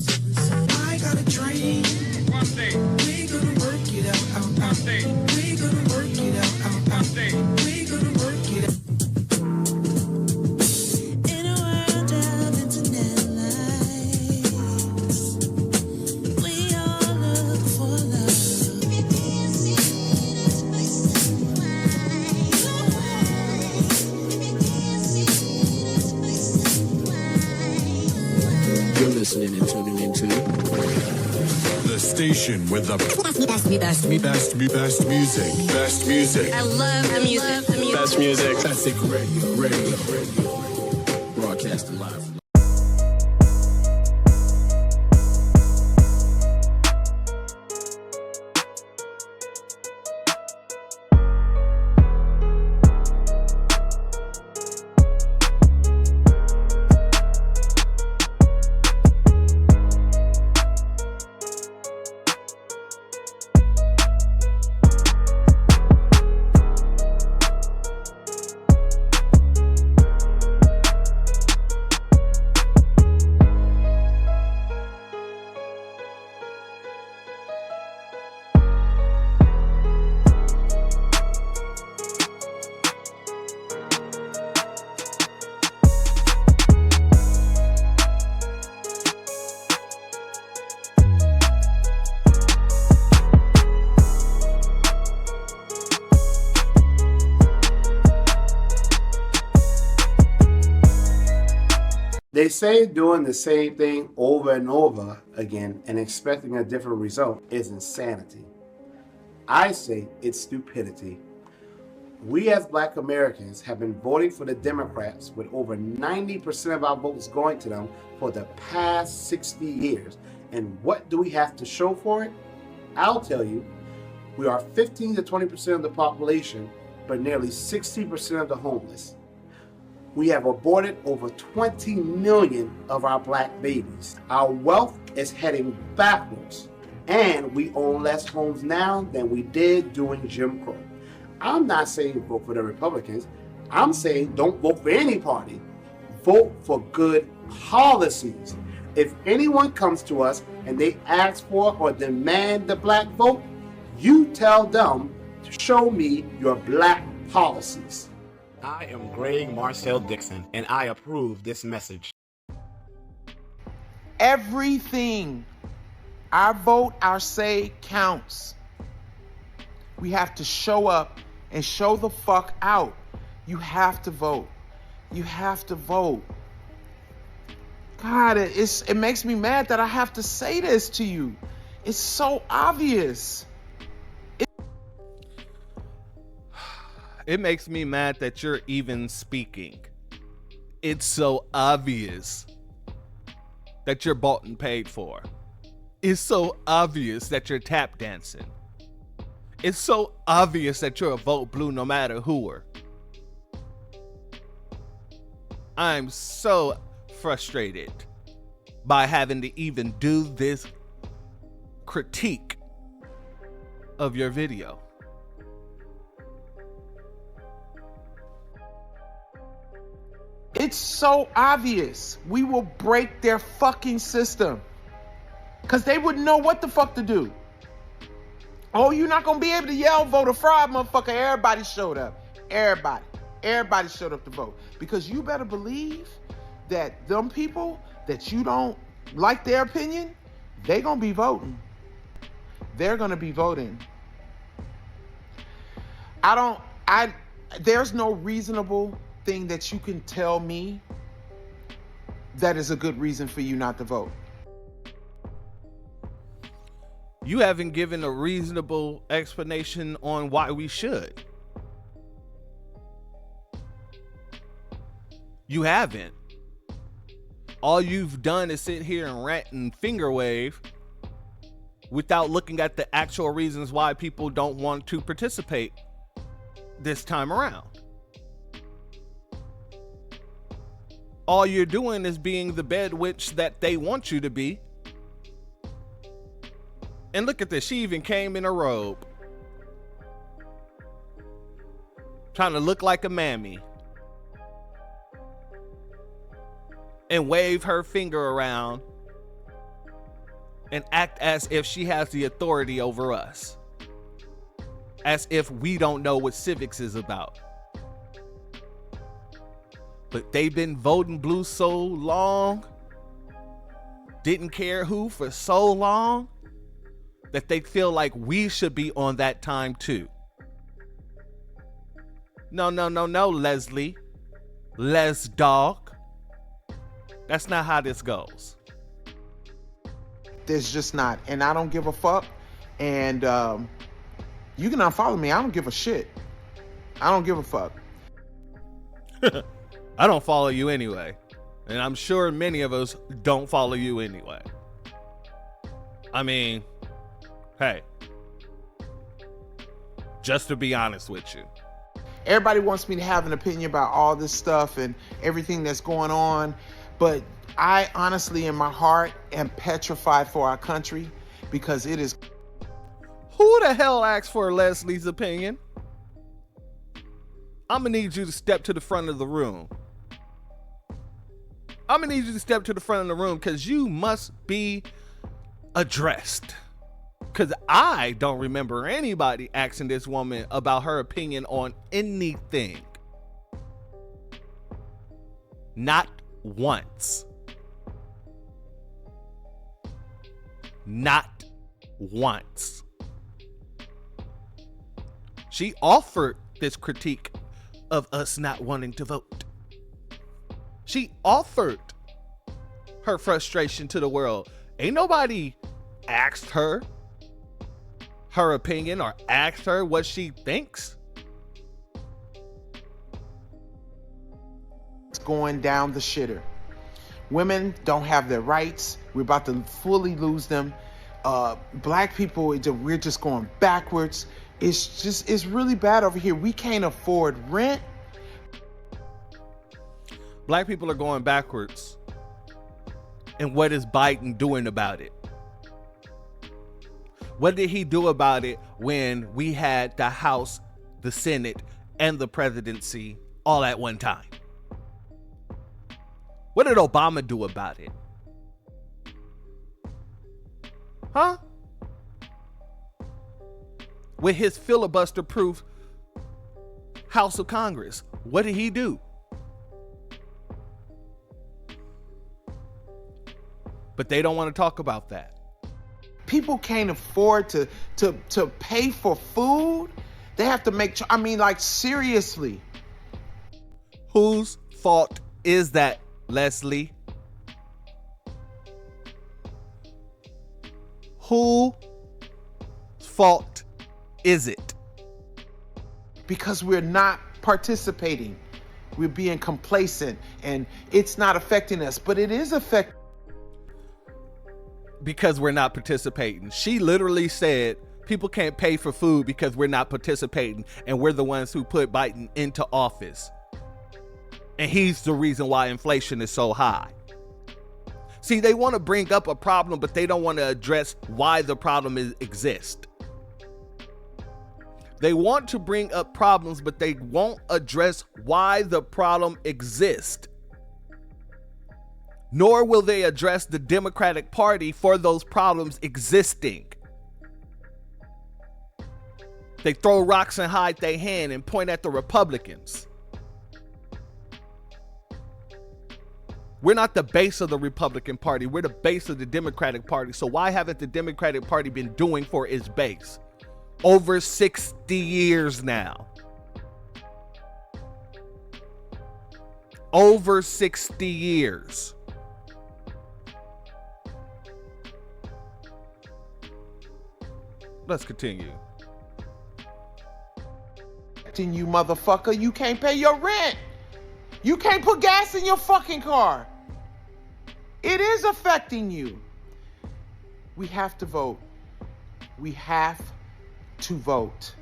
I got a dream. One day. We gonna work it out. One day. We gonna work it out. One day. We gonna work it out. In a world of internet lights, we all look for love. You're listening and tuning into the station with the best music. I love the music. Best music. Classic Radio. Broadcasting live. They say doing the same thing over and over again and expecting a different result is insanity. I say it's stupidity. We as Black Americans have been voting for the Democrats with over 90% of our votes going to them for the past 60 years. And what do we have to show for it? I'll tell you, we are 15 to 20% of the population, but nearly 60% of the homeless. We have aborted over 20 million of our Black babies. Our wealth is heading backwards, and we own less homes now than we did during Jim Crow. I'm not saying vote for the Republicans. I'm saying don't vote for any party. Vote for good policies. If anyone comes to us and they ask for or demand the Black vote, you tell them to show me your Black policies. I am Greg Marcel Dixon, and I approve this message. Everything, our vote, our say counts. We have to show up and show the fuck out. You have to vote. You have to vote. God, it makes me mad that I have to say this to you. It's so obvious. It makes me mad that you're even speaking. It's so obvious that you're bought and paid for. It's so obvious that you're tap dancing. It's so obvious that you're a vote blue no matter who are. I'm so frustrated by having to even do this critique of your video. It's so obvious. We will break their fucking system. Because they wouldn't know what the fuck to do. Oh, you're not going to be able to yell voter fraud, motherfucker. Everybody showed up. Everybody showed up to vote. Because you better believe that them people that you don't like their opinion, they're going to be voting. They're going to be voting. There's no reasonable thing that you can tell me that is a good reason for you not to vote. You haven't given a reasonable explanation on why we should. You haven't. All you've done is sit here and rant and finger wave without looking at the actual reasons why people don't want to participate this time around. All you're doing is being the bed witch that they want you to be. And look at this, she even came in a robe. Trying to look like a mammy. And wave her finger around and act as if she has the authority over us. As if we don't know what civics is about. But they've been voting blue so long, didn't care who for so long, that they feel like we should be on that time too. No, Leslie. Les dog. That's not how this goes. There's just not. And I don't give a fuck. And you can unfollow me. I don't give a shit. I don't give a fuck. I don't follow you anyway. And I'm sure many of us don't follow you anyway. I mean, hey, just to be honest with you. Everybody wants me to have an opinion about all this stuff and everything that's going on. But I honestly, in my heart, am petrified for our country because it is. Who the hell asked for Leslie's opinion? I'm gonna need you to step to the front of the room. I'm gonna need you to step to the front of the room because you must be addressed. Because I don't remember anybody asking this woman about her opinion on anything. Not once. Not once. She offered this critique of us not wanting to vote. She offered her frustration to the world. Ain't nobody asked her opinion or asked her what she thinks. It's going down the shitter. Women don't have their rights. We're about to fully lose them. Black people, we're just going backwards. It's really bad over here. We can't afford rent. Black people are going backwards. And what is Biden doing about it? What did he do about it when we had the House, the Senate, and the presidency all at one time? What did Obama do about it? Huh? With his filibuster-proof House of Congress, what did he do? But they don't want to talk about that. People can't afford to pay for food. They have to make, seriously. Whose fault is that, Leslie? Whose fault is it? Because we're not participating. We're being complacent and it's not affecting us, but it is affecting. Because we're not participating. She literally said people can't pay for food because we're not participating, and we're the ones who put Biden into office. And he's the reason why inflation is so high. See, they want to bring up a problem, but they don't want to address why the problem exists. They want to bring up problems, but they won't address why the problem exists. Nor will they address the Democratic Party for those problems existing. They throw rocks and hide their hand and point at the Republicans. We're not the base of the Republican Party. We're the base of the Democratic Party. So why haven't the Democratic Party been doing for its base? Over 60 years now. Over 60 years. Let's continue. You motherfucker, you can't pay your rent. You can't put gas in your fucking car. It is affecting you. We have to vote. We have to vote.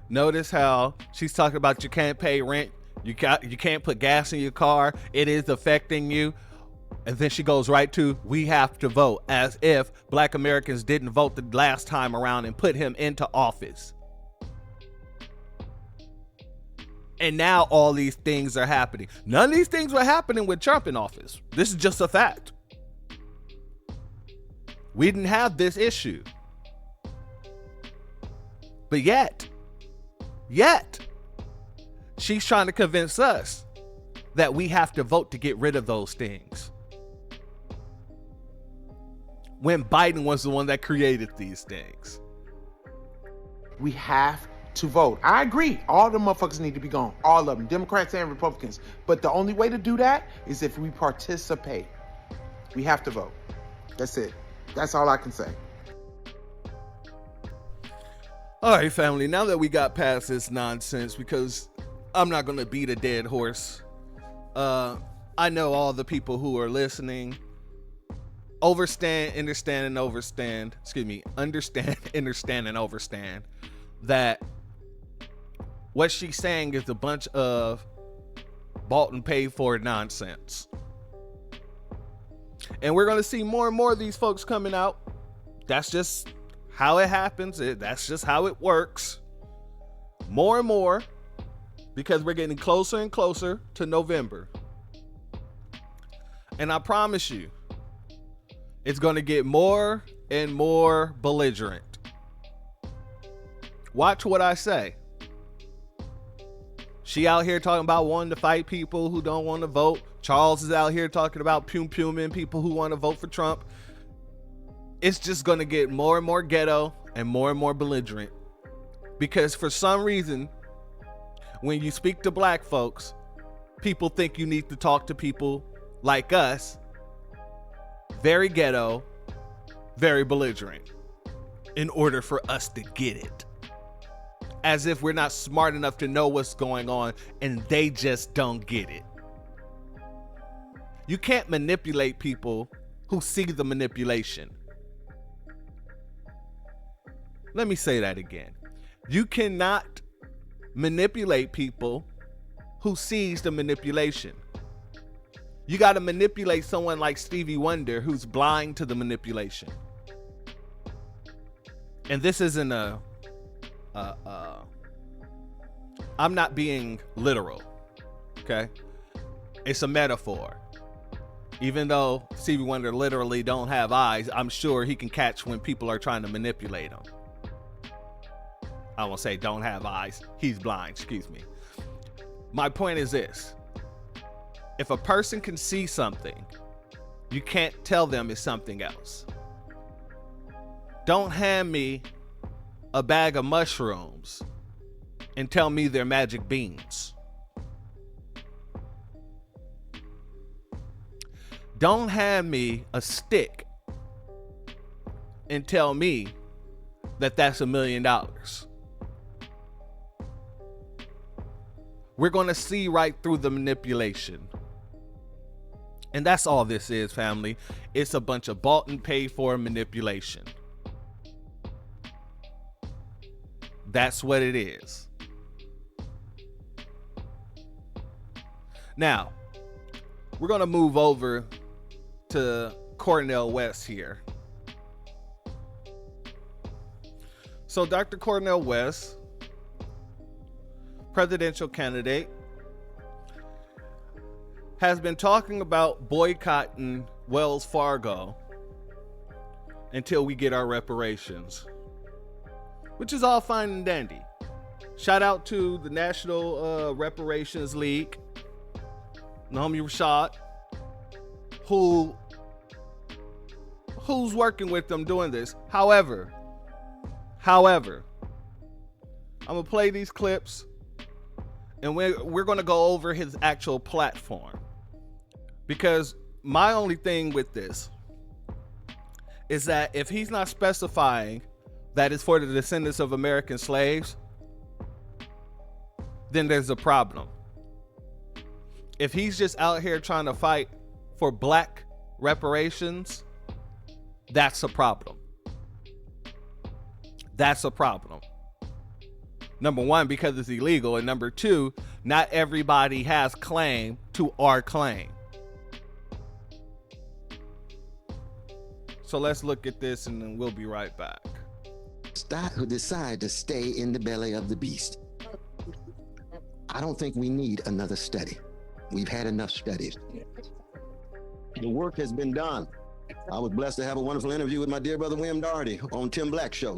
Notice how she's talking about you can't pay rent, you can't put gas in your car, it is affecting you. And then she goes right to, we have to vote, as if Black Americans didn't vote the last time around and put him into office. And now all these things are happening. None of these things were happening with Trump in office. This is just a fact. We didn't have this issue. But yet, she's trying to convince us that we have to vote to get rid of those things. When Biden was the one that created these things. We have to vote. I agree. All the motherfuckers need to be gone. All of them. Democrats and Republicans. But the only way to do that is if we participate. We have to vote. That's it. That's all I can say. All right, family. Now that we got past this nonsense, because I'm not going to beat a dead horse. I know all the people who are listening understand, understand, and overstand that what she's saying is a bunch of bought and paid for nonsense. And we're going to see more and more of these folks coming out. That's just how it happens. That's just how it works. More and more, because we're getting closer and closer to November. And I promise you, it's going to get more and more belligerent. Watch what I say. She out here talking about wanting to fight people who don't want to vote. Charles is out here talking about pum-puming people who want to vote for Trump. It's just going to get more and more ghetto and more belligerent. Because for some reason, when you speak to black folks, people think you need to talk to people like us, very ghetto, very belligerent, in order for us to get it. As if we're not smart enough to know what's going on and they just don't get it. You can't manipulate people who see the manipulation. Let me say that again. You cannot manipulate people who sees the manipulation. You got to manipulate someone like Stevie Wonder who's blind to the manipulation. And this isn't I'm not being literal, okay? It's a metaphor. Even though Stevie Wonder literally don't have eyes, I'm sure he can catch when people are trying to manipulate him. I won't say don't have eyes. He's blind, excuse me. My point is this. If a person can see something, you can't tell them it's something else. Don't hand me a bag of mushrooms and tell me they're magic beans. Don't hand me a stick and tell me that that's $1 million. We're going to see right through the manipulation. And that's all this is, family. It's a bunch of bought and paid for manipulation. That's what it is. Now, we're going to move over to Cornell West here. So Dr. Cornel West, presidential candidate, has been talking about boycotting Wells Fargo until we get our reparations, which is all fine and dandy. Shout out to the National Reparations League, Naomi Rashad, who's working with them doing this. However, I'm gonna play these clips and we're gonna go over his actual platform, because my only thing with this is that if he's not specifying that it's for the descendants of American slaves, then there's a problem. If he's just out here trying to fight for black reparations, that's a problem. That's a problem. Number one, because it's illegal, and number two, not everybody has claim to our claim. So let's look at this and then we'll be right back. Who decide to stay in the belly of the beast. I don't think we need another study. We've had enough studies. The work has been done. I was blessed to have a wonderful interview with my dear brother William Doherty on Tim Black's show.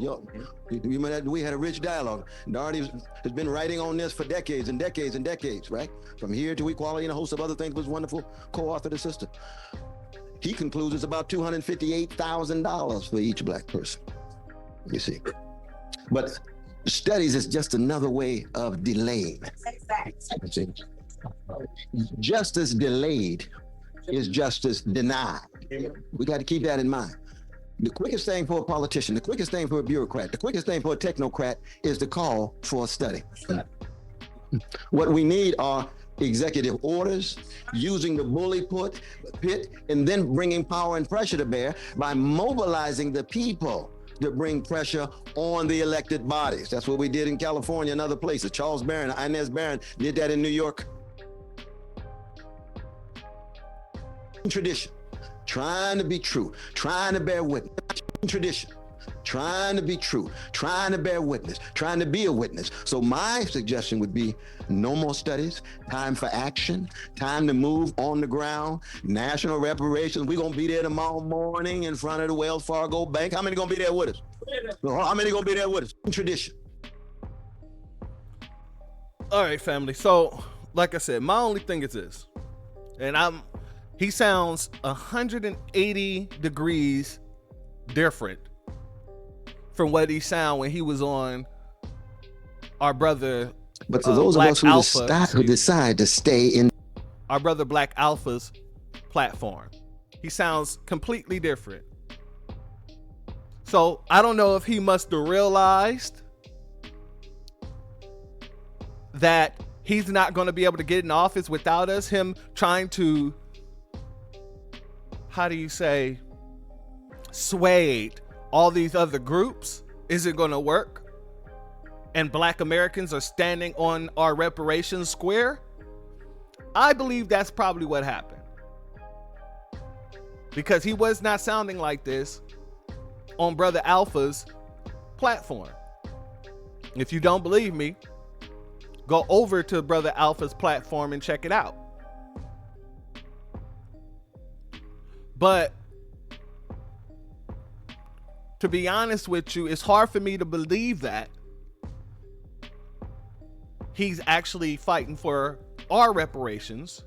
We had a rich dialogue. Doherty has been writing on this for decades and decades and decades, right? From here to equality and a host of other things, was wonderful co-authored a sister. He concludes it's about $258,000 for each black person, you see. But studies is just another way of delaying. See? Justice delayed is justice denied. We got to keep that in mind. The quickest thing for a politician, the quickest thing for a bureaucrat, the quickest thing for a technocrat is to call for a study. What we need are executive orders, using the bully pit, and then bringing power and pressure to bear by mobilizing the people to bring pressure on the elected bodies. That's what we did in California and other places. Charles Barron, Inez Barron did that in New York. Tradition, trying to be true, trying to bear witness. Tradition, trying to be true, trying to bear witness, trying to be a witness. So my suggestion would be no more studies, time for action, time to move on the ground, national reparations. We're gonna be there tomorrow morning in front of the Wells Fargo Bank. How many gonna be there with us? How many gonna be there with us? Tradition. All right, family. So, like I said, my only thing is this, and he sounds 180 degrees different from what he sounded when he was on our brother. But for those of us who decide to stay in our brother Black Alpha's platform. He sounds completely different. So I don't know if he must have realized that he's not going to be able to get in office without us. Him trying to, how do you say, sway all these other groups isn't going to work. And Black Americans are standing on our reparations square. I believe that's probably what happened. Because he was not sounding like this on Brother Alpha's platform. If you don't believe me, go over to Brother Alpha's platform and check it out. But to be honest with you, it's hard for me to believe that he's actually fighting for our reparations,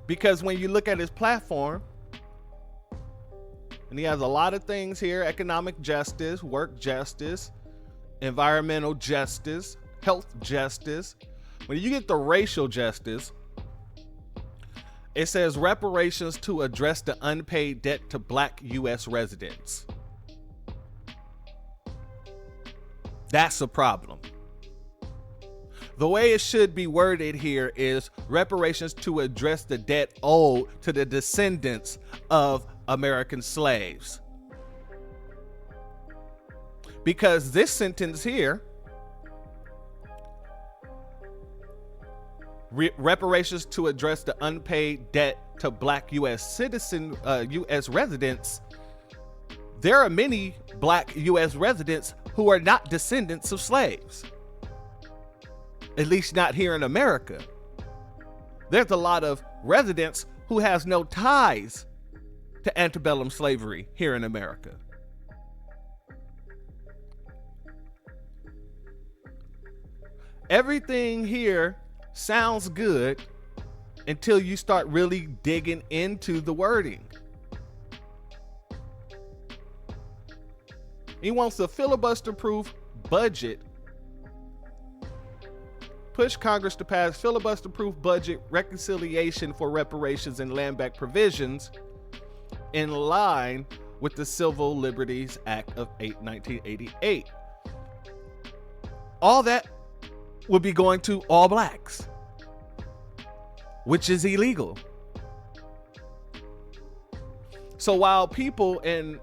because when you look at his platform, and he has a lot of things here: economic justice, work justice, environmental justice, health justice. When you get the racial justice, it says reparations to address the unpaid debt to Black U.S. residents. That's a problem. The way it should be worded here is reparations to address the debt owed to the descendants of American slaves. Because this sentence here, reparations to address the unpaid debt to Black U.S. U.S. residents, there are many Black U.S. residents who are not descendants of slaves. At least not here in America. There's a lot of residents who has no ties to antebellum slavery here in America. Everything here sounds good until you start really digging into the wording. He wants a filibuster-proof budget. Push Congress to pass filibuster-proof budget reconciliation for reparations and land back provisions in line with the Civil Liberties Act of 1988. All that would be going to all blacks, which is illegal. So while people, and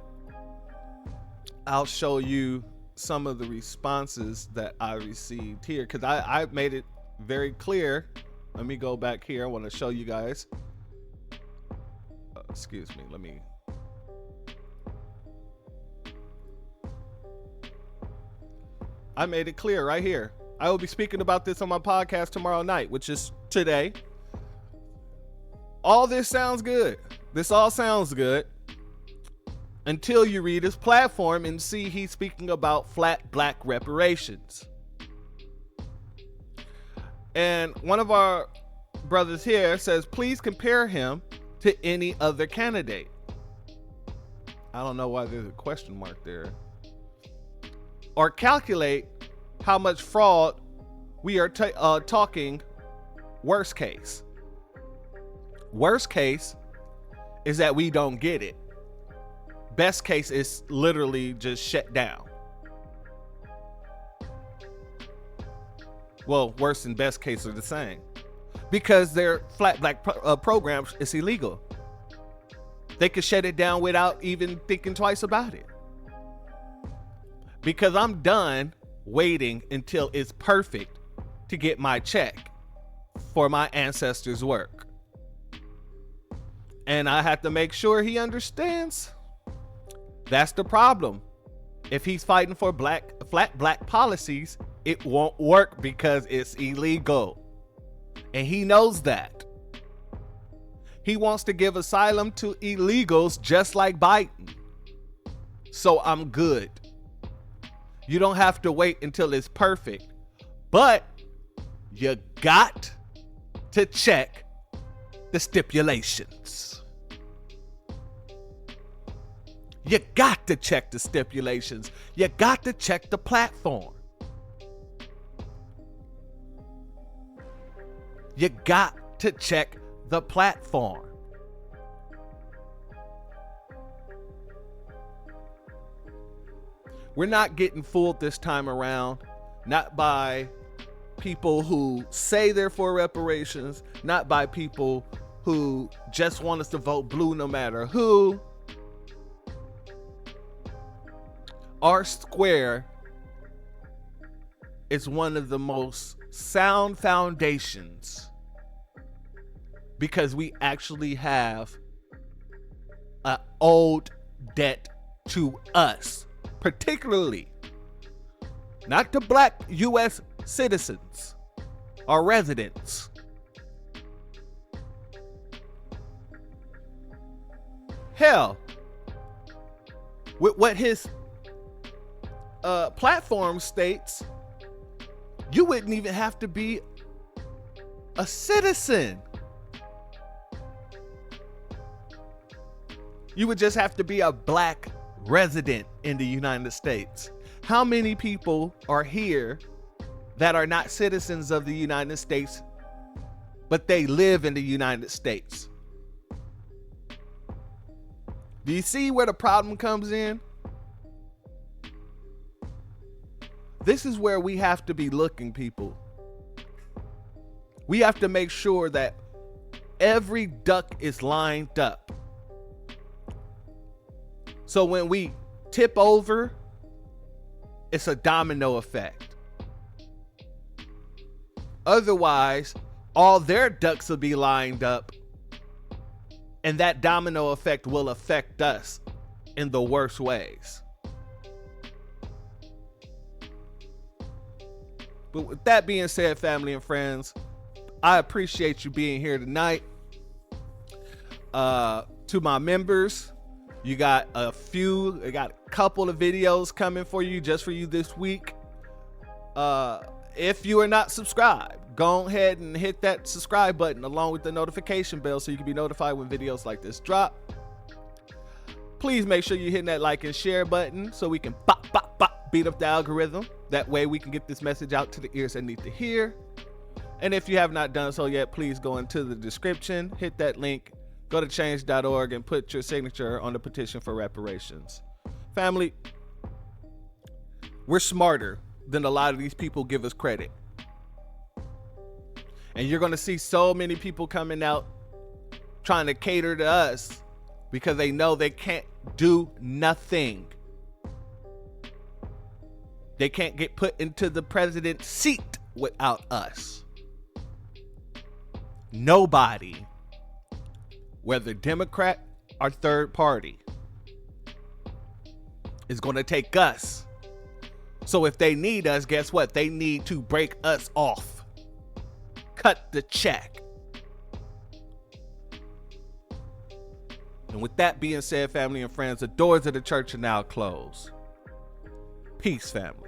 I'll show you some of the responses that I received here, because I made it very clear. Let me go back here. I want to show you guys. Excuse me. Let me. I made it clear right here. I will be speaking about this on my podcast tomorrow night, which is today. All this sounds good. This all sounds good until you read his platform and see he's speaking about flat black reparations. And one of our brothers here says, please compare him to any other candidate. I don't know why there's a question mark there. Or calculate how much fraud we are talking worst case. Worst case is that we don't get it. Best case is literally just shut down. Well, worst and best case are the same. Because their flat black programs is illegal. They could shut it down without even thinking twice about it. Because I'm done waiting until it's perfect to get my check for my ancestors' work. And I have to make sure he understands that's the problem. If he's fighting for flat black policies, it won't work because it's illegal. And he knows that. He wants to give asylum to illegals just like Biden. So I'm good. You don't have to wait until it's perfect. But you got to check the stipulations. You got to check the stipulations. You got to check the platform. You got to check the platform. We're not getting fooled this time around, not by people who say they're for reparations, not by people who just want us to vote blue no matter who. Our square is one of the most sound foundations because we actually have an old debt to us, particularly not to black U.S. citizens or residents. Hell, with what his platform states, you wouldn't even have to be a citizen. You would just have to be a black resident in the United States. How many people are here that are not citizens of the United States, but they live in the United States? Do you see where the problem comes in? This is where we have to be looking, people. We have to make sure that every duck is lined up. So when we tip over, it's a domino effect. Otherwise, all their ducks will be lined up, and that domino effect will affect us in the worst ways. But with that being said, family and friends, I appreciate you being here tonight. To my members, I got a couple of videos coming for you, just for you this week. If you are not subscribed, go ahead and hit that subscribe button along with the notification bell so you can be notified when videos like this drop. Please make sure you're hitting that like and share button so we can beat up the algorithm. That way we can get this message out to the ears that need to hear. And if you have not done so yet, please go into the description, hit that link, go to change.org and put your signature on the petition for reparations. Family, we're smarter than a lot of these people give us credit. And you're going to see so many people coming out trying to cater to us because they know they can't do nothing. They can't get put into the president's seat without us. Nobody, whether Democrat or third party, is going to take us. So if they need us, guess what? They need to break us off. Cut the check. And with that being said, family and friends, the doors of the church are now closed. Peace, family.